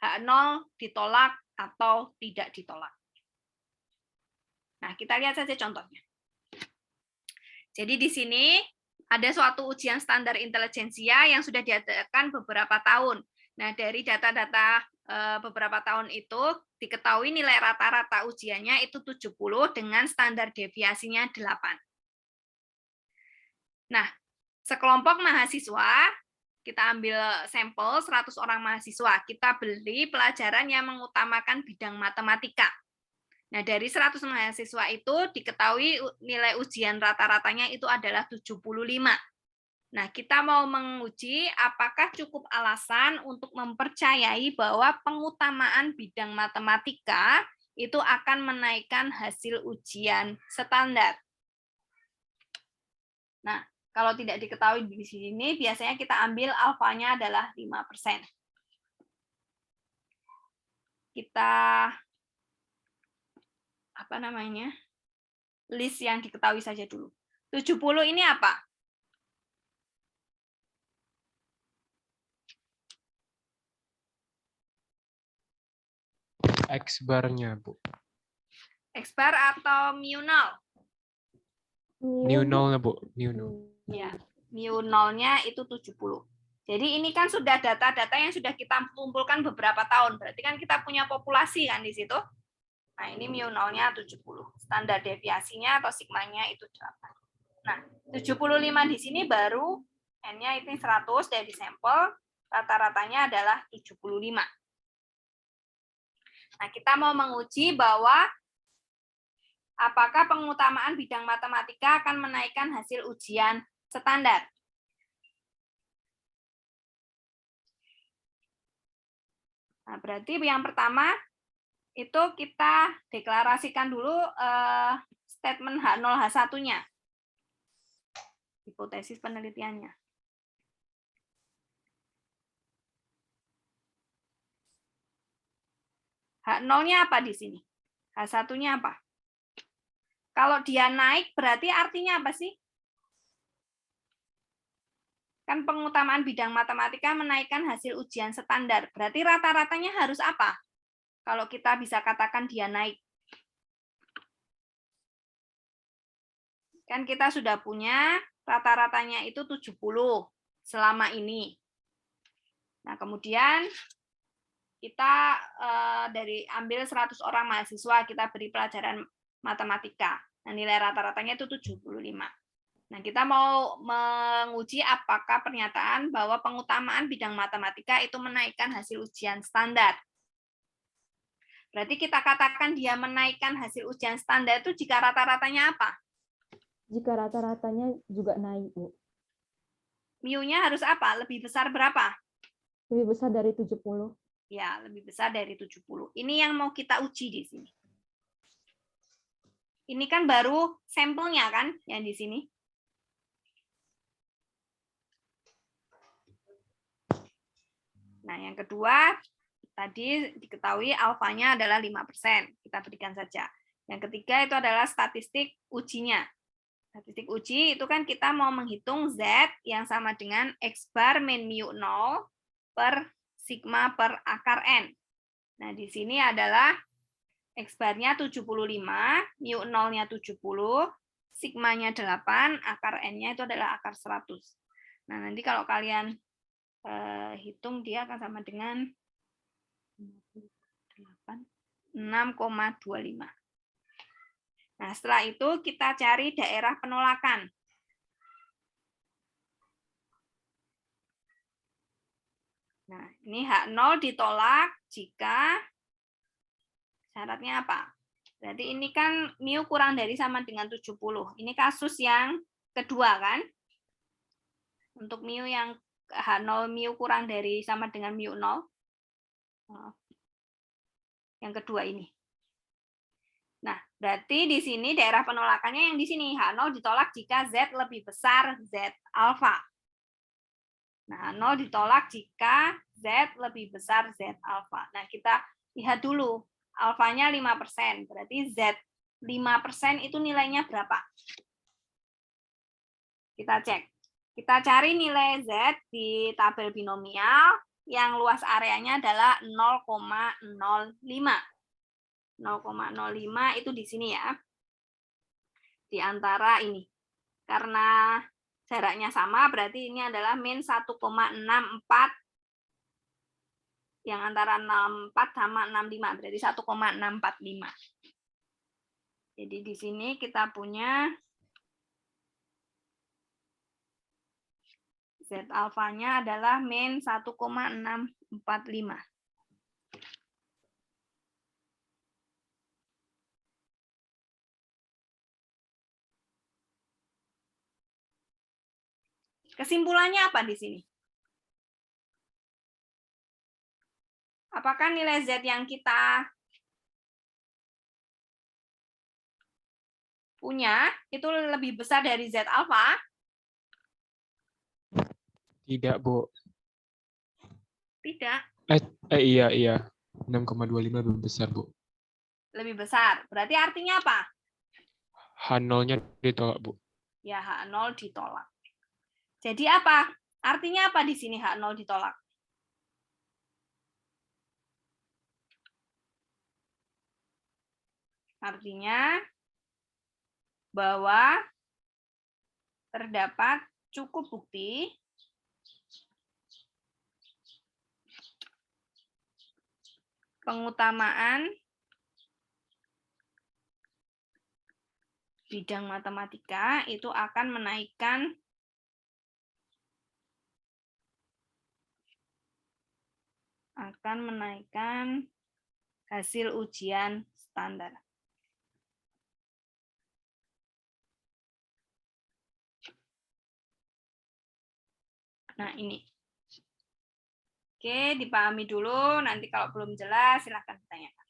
H0 ditolak atau tidak ditolak. Nah, kita lihat saja contohnya. Jadi di sini ada suatu ujian standar intelijensia yang sudah diadakan beberapa tahun. Nah, dari data-data beberapa tahun itu diketahui nilai rata-rata ujiannya itu 70 dengan standar deviasinya 8. Nah, sekelompok mahasiswa, kita ambil sampel 100 orang mahasiswa, kita beli pelajaran yang mengutamakan bidang matematika. Nah, dari 100 mahasiswa itu diketahui nilai ujian rata-ratanya itu adalah 75. Nah, kita mau menguji apakah cukup alasan untuk mempercayai bahwa pengutamaan bidang matematika itu akan menaikkan hasil ujian standar. Nah, kalau tidak diketahui di sini, biasanya kita ambil alfanya adalah 5%. Kita list yang diketahui saja dulu. 70 ini apa? X bar-nya, Bu. X bar atau mu 0? Mu 0-nya, Bu. Mu 0. Ya, mu 0-nya itu 70. Jadi ini kan sudah data-data yang sudah kita kumpulkan beberapa tahun. Berarti kan kita punya populasi kan di situ. Nah, ini mu 0-nya 70. Standar deviasinya atau sigmanya itu 8. Nah, 75 di sini baru N-nya itu 100 dari sampel, rata-ratanya adalah 75. Nah, kita mau menguji bahwa apakah pengutamaan bidang matematika akan menaikkan hasil ujian standar. Nah, berarti yang pertama, itu kita deklarasikan dulu statement H0 H1-nya. Hipotesis penelitiannya. H0-nya apa di sini? H1-nya apa? Kalau dia naik berarti artinya apa sih? Kan pengutamaan bidang matematika menaikkan hasil ujian standar. Berarti rata-ratanya harus apa? Kalau kita bisa katakan dia naik. Kan kita sudah punya rata-ratanya itu 70 selama ini. Nah, kemudian kita dari ambil 100 orang mahasiswa, kita beri pelajaran matematika. Nah, nilai rata-ratanya itu 75. Nah, kita mau menguji apakah pernyataan bahwa pengutamaan bidang matematika itu menaikkan hasil ujian standar. Berarti kita katakan dia menaikkan hasil ujian standar itu jika rata-ratanya apa? Jika rata-ratanya juga naik, Bu. Mu-nya harus apa? Lebih besar berapa? Lebih besar dari 70. Ya, lebih besar dari 70. Ini yang mau kita uji di sini. Ini kan baru sampelnya kan, yang di sini. Nah, yang kedua, tadi diketahui alfanya adalah 5%. Kita berikan saja. Yang ketiga itu adalah statistik ujinya. Statistik uji itu kan kita mau menghitung Z yang sama dengan X bar min mu 0 per sigma per akar N. Nah, di sini adalah X bar-nya 75, mu 0-nya 70, sigma-nya 8, akar N-nya itu adalah akar 100. Nah, nanti kalau kalian hitung dia akan sama dengan 6,25. Nah, setelah itu kita cari daerah penolakan. Nah, ini H0 ditolak jika syaratnya apa? Berarti ini kan mu kurang dari sama dengan 70. Ini kasus yang kedua kan? Untuk mu yang H0 mu kurang dari sama dengan mu 0. Yang kedua ini. Nah, berarti di sini daerah penolakannya yang di sini H0 ditolak jika Z lebih besar Z alfa. Nah, H0 ditolak jika Z lebih besar Z alfa. Nah, kita lihat dulu. Alfanya 5%. Berarti Z 5% itu nilainya berapa? Kita cek. Kita cari nilai Z di tabel binomial yang luas areanya adalah 0,05. 0,05 itu di sini ya. Di antara ini. Karena jaraknya sama, berarti ini adalah min 1,64 yang antara 64 sama 65, berarti 1,645. Jadi di sini kita punya Z alfanya adalah min 1,645. Kesimpulannya apa di sini? Apakah nilai Z yang kita punya itu lebih besar dari Z alfa? Tidak, Bu. Tidak. Iya. 6,25 lebih besar, Bu. Lebih besar. Berarti artinya apa? H0-nya ditolak, Bu. Ya, H0 ditolak. Jadi apa? Artinya apa di sini H0 ditolak? Artinya bahwa terdapat cukup bukti pengutamaan bidang matematika itu akan menaikkan hasil ujian standar. Nah, ini. Oke, dipahami dulu. Nanti kalau belum jelas, silahkan ditanyakan.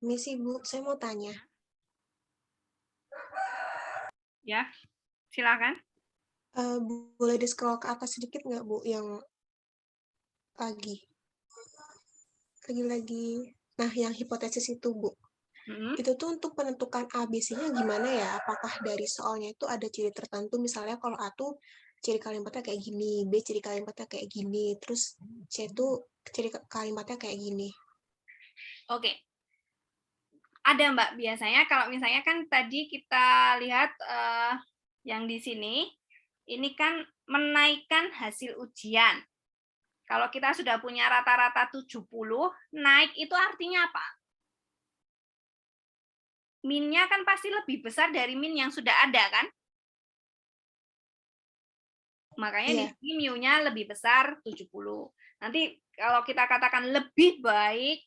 Misi Bu, saya mau tanya. Ya, silakan. Boleh di-scroll ke atas sedikit nggak Bu, yang lagi. Nah, yang hipotesis itu Bu. Itu tuh untuk penentukan ABC-nya gimana ya? Apakah dari soalnya itu ada ciri tertentu, misalnya kalau A tuh ciri kalimatnya kayak gini, B ciri kalimatnya kayak gini, terus C itu ciri kalimatnya kayak gini. Oke. Ada Mbak, biasanya kalau misalnya kan tadi kita lihat yang di sini, ini kan menaikkan hasil ujian. Kalau kita sudah punya rata-rata 70, naik itu artinya apa? Min-nya kan pasti lebih besar dari min yang sudah ada, kan? Makanya di sini mu-nya lebih besar 70. Nanti kalau kita katakan lebih baik,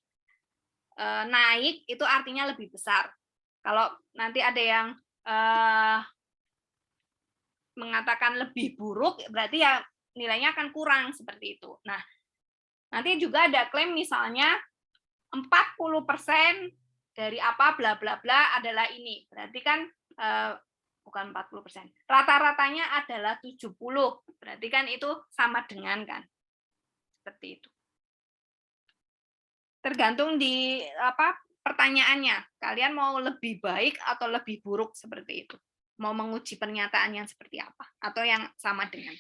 naik, itu artinya lebih besar. Kalau nanti ada yang mengatakan lebih buruk, berarti ya nilainya akan kurang seperti itu. Nah, nanti juga ada klaim misalnya 40% dari apa bla bla bla adalah ini. Berarti kan bukan 40%. Rata-ratanya adalah 70. Berarti kan itu sama dengan kan. Seperti itu. Tergantung di apa pertanyaannya. Kalian mau lebih baik atau lebih buruk seperti itu. Mau menguji pernyataan yang seperti apa atau yang sama dengan.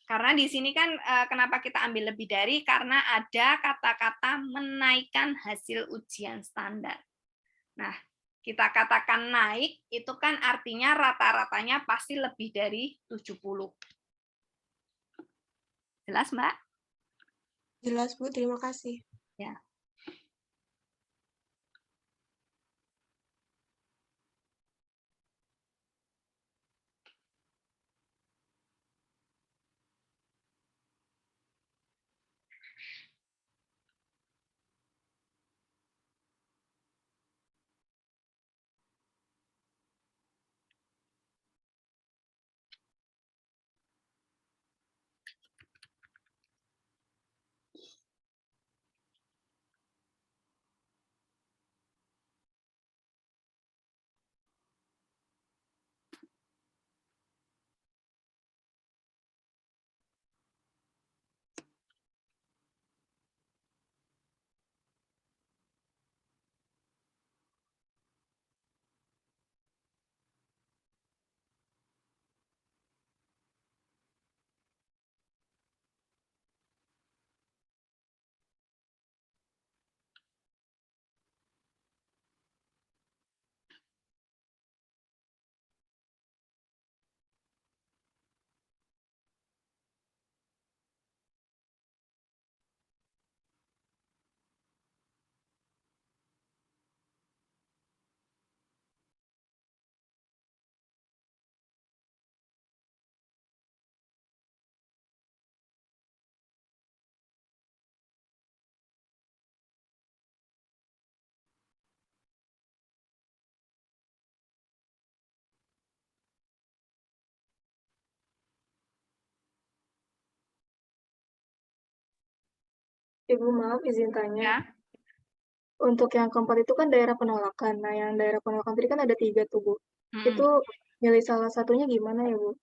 Karena di sini kan kenapa kita ambil lebih dari, karena ada kata-kata menaikkan hasil ujian standar. Nah, kita katakan naik, itu kan artinya rata-ratanya pasti lebih dari 70. Jelas, Mbak? Jelas, Bu. Terima kasih. Ya. Ibu maaf izin tanya. Ya. Untuk yang keempat itu kan daerah penolakan. Nah, yang daerah penolakan tadi kan ada 3 tuh, Bu. Itu milih salah satunya gimana ya, Bu?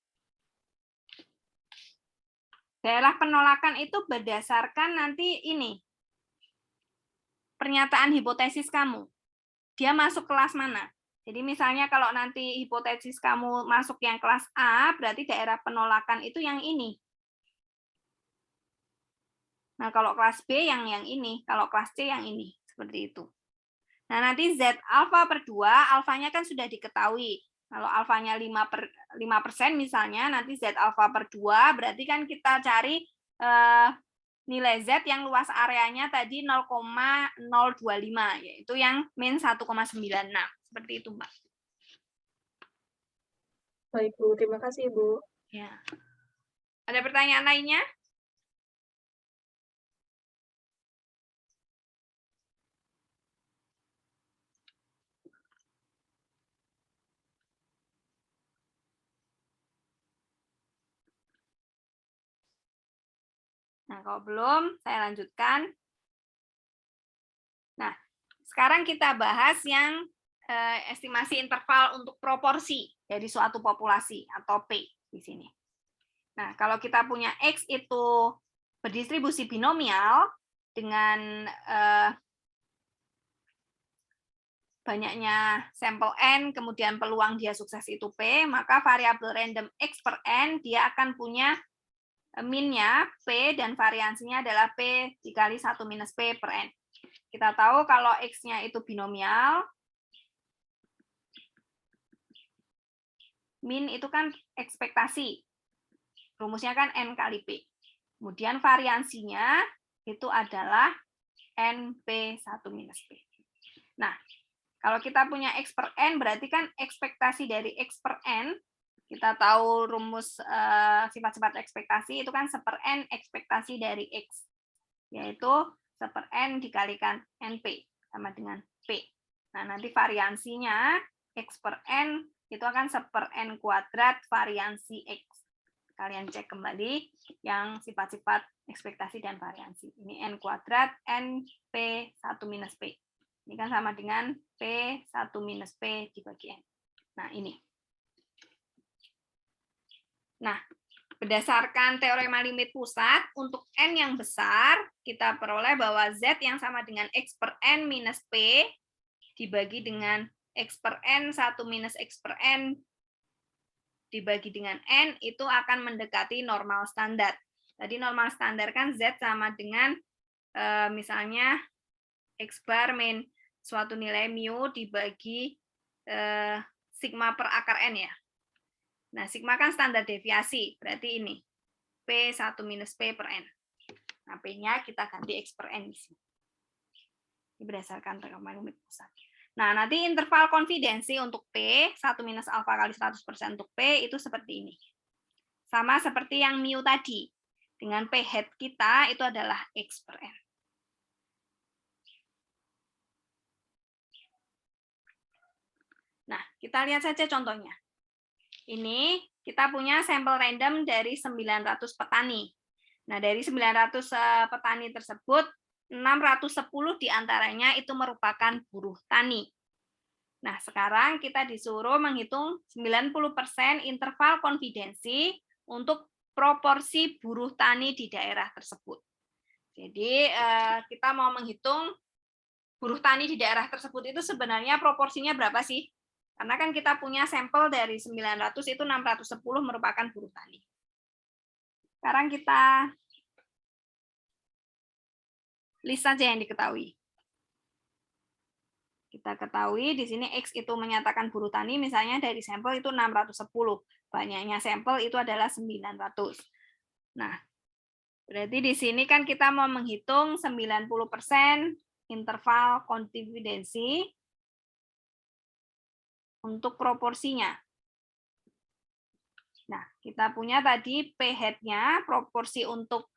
Daerah penolakan itu berdasarkan nanti ini. Pernyataan hipotesis kamu. Dia masuk kelas mana? Jadi misalnya kalau nanti hipotesis kamu masuk yang kelas A, berarti daerah penolakan itu yang ini. Nah, kalau kelas B yang ini, kalau kelas C yang ini, seperti itu. Nah, nanti Z alfa per 2, alfanya kan sudah diketahui. Kalau alfanya 5% misalnya, nanti Z alfa per 2, berarti kan kita cari nilai Z yang luas areanya tadi 0,025, yaitu yang min 1,96. Seperti itu, Mbak. Baik, Bu. Terima kasih, Bu. Ya. Ada pertanyaan lainnya? Nah, kalau belum, saya lanjutkan. sekarang kita bahas yang estimasi interval untuk proporsi dari suatu populasi atau P di sini. Nah, kalau kita punya X itu berdistribusi binomial dengan banyaknya sampel N, kemudian peluang dia sukses itu P, maka variabel random X per N dia akan punya min-nya P dan variansinya adalah P dikali 1 minus P per N. Kita tahu kalau X-nya itu binomial, min itu kan ekspektasi, rumusnya kan N kali P. Kemudian variansinya itu adalah NP1 minus P. Nah, kalau kita punya X per N, berarti kan ekspektasi dari X per N, kita tahu rumus sifat-sifat ekspektasi, itu kan 1/N ekspektasi dari X, yaitu 1/N dikalikan NP, sama dengan P. Nah, nanti variansinya X per N, itu akan 1/N kuadrat variansi X. Kalian cek kembali yang sifat-sifat ekspektasi dan variansi. Ini N kuadrat, NP1 minus P. Ini kan sama dengan P1 minus P dibagi N. Nah, ini. Nah, berdasarkan teorema limit pusat, untuk N yang besar, kita peroleh bahwa Z yang sama dengan X per N minus P dibagi dengan X per N, 1 minus X per N dibagi dengan N, itu akan mendekati normal standar. Tadi normal standar kan Z sama dengan misalnya X bar min suatu nilai mu dibagi sigma per akar N ya. Nah, sigma kan standar deviasi, berarti ini P1 minus P per N. Nah, P-nya kita ganti X per N di sini. Ini berdasarkan teorema limit pusat. Nah, nanti interval konfidensi untuk P, 1 minus alfa kali 100% untuk P, itu seperti ini. Sama seperti yang mu tadi. Dengan P hat kita, itu adalah X per N. Nah, kita lihat saja contohnya. Ini kita punya sampel random dari 900 petani. Nah, dari 900 petani tersebut, 610 diantaranya itu merupakan buruh tani. Nah, sekarang kita disuruh menghitung 90% interval konfidensi untuk proporsi buruh tani di daerah tersebut. Jadi, kita mau menghitung buruh tani di daerah tersebut itu sebenarnya proporsinya berapa sih? Karena kan kita punya sampel dari 900 itu 610 merupakan buruh tani. Sekarang kita list saja yang diketahui. Kita ketahui di sini X itu menyatakan buruh tani, misalnya dari sampel itu 610. Banyaknya sampel itu adalah 900. Nah, berarti di sini kan kita mau menghitung 90% interval konfidensi untuk proporsinya. Nah, kita punya tadi P hat-nya, proporsi untuk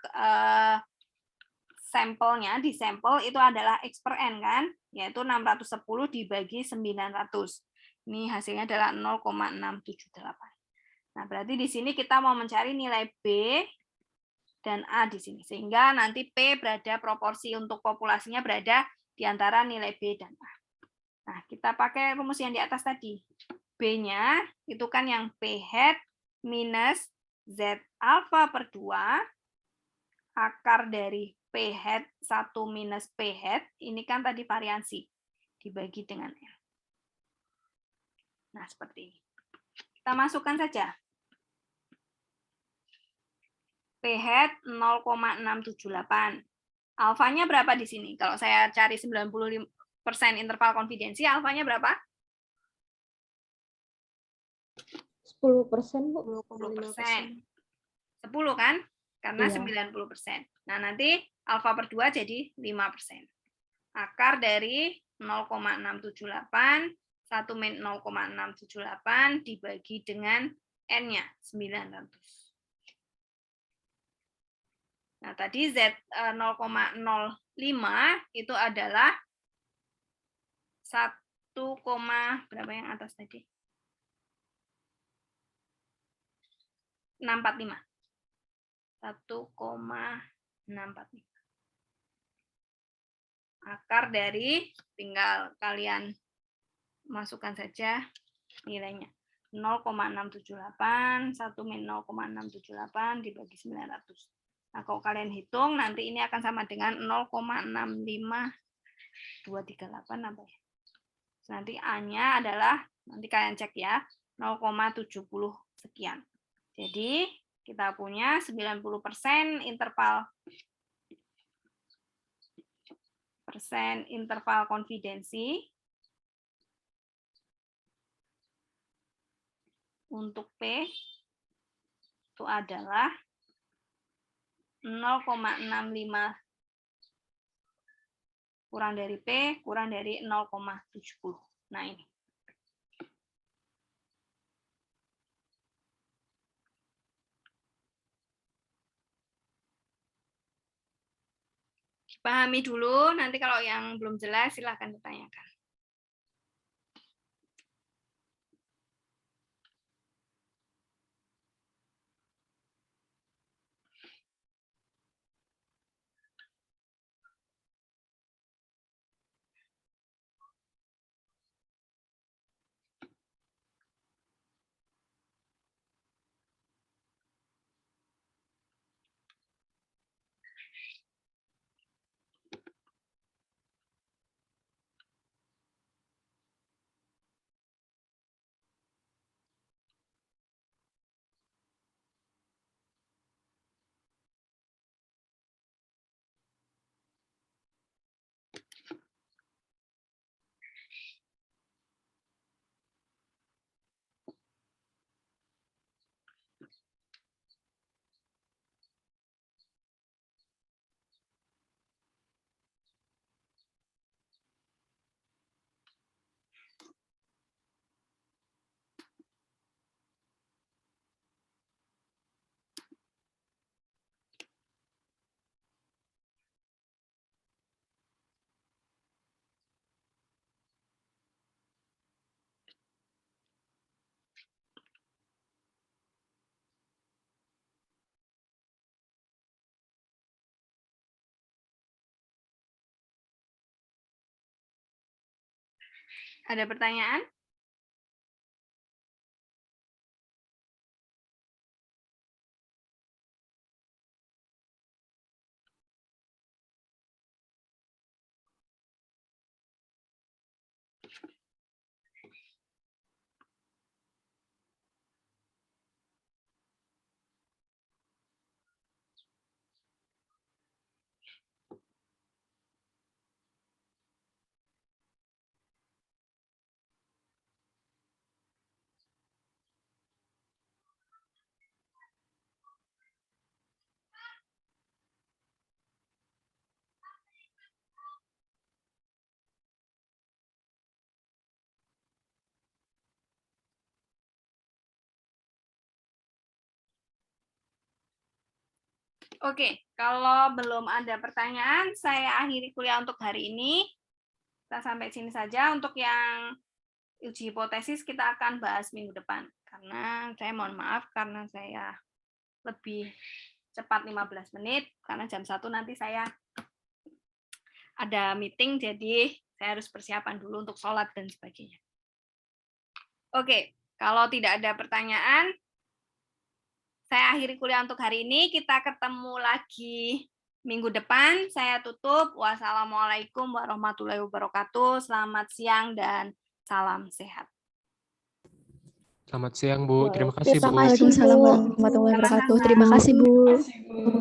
sampelnya, di sampel itu adalah X per N kan, yaitu 610 dibagi 900. Ini hasilnya adalah 0,678. Nah, berarti di sini kita mau mencari nilai B dan A di sini. Sehingga nanti P berada, proporsi untuk populasinya berada di antara nilai B dan A. Nah, kita pakai rumus yang di atas tadi. B-nya itu kan yang P hat minus Z alfa per 2 akar dari P hat 1 minus P hat, ini kan tadi variansi, dibagi dengan N. Nah, seperti ini. Kita masukkan saja. P hat 0,678. Alfanya berapa di sini? Kalau saya cari 95% interval konfidensi, alfanya berapa? 10%, Bu. 0,5%. 10 kan? Karena Iya. 90%. Nah, nanti alfa per 2 jadi 5%. Akar dari 0,678, 1 min 0,678 dibagi dengan N-nya, 900. Nah, tadi Z 0,05 itu adalah 1, berapa yang atas tadi? 645. 1,645. Akar dari, tinggal kalian masukkan saja nilainya. 0,678, 1 min 0,678 dibagi 900. Nah, kalau kalian hitung, nanti ini akan sama dengan 0,65238 apa ya? Nanti A-nya adalah, nanti kalian cek ya, 0,70 sekian. Jadi, kita punya 90% interval konfidensi untuk P itu adalah 0,65 kurang dari P kurang dari 0,70. Nah, ini. Pahami dulu, nanti kalau yang belum jelas silahkan ditanyakan. Ada pertanyaan? Oke, kalau belum ada pertanyaan, saya akhiri kuliah untuk hari ini. Kita sampai sini saja. Untuk yang uji hipotesis kita akan bahas minggu depan. Karena saya mohon maaf, karena saya lebih cepat 15 menit, karena jam 1 nanti saya ada meeting, jadi saya harus persiapan dulu untuk sholat dan sebagainya. Oke, kalau tidak ada pertanyaan, saya akhiri kuliah untuk hari ini. Kita ketemu lagi minggu depan. Saya tutup. Wassalamualaikum warahmatullahi wabarakatuh. Selamat siang dan salam sehat. Selamat siang, Bu. Terima kasih, Bu. Waalaikumsalam warahmatullahi wabarakatuh. Terima kasih, Bu.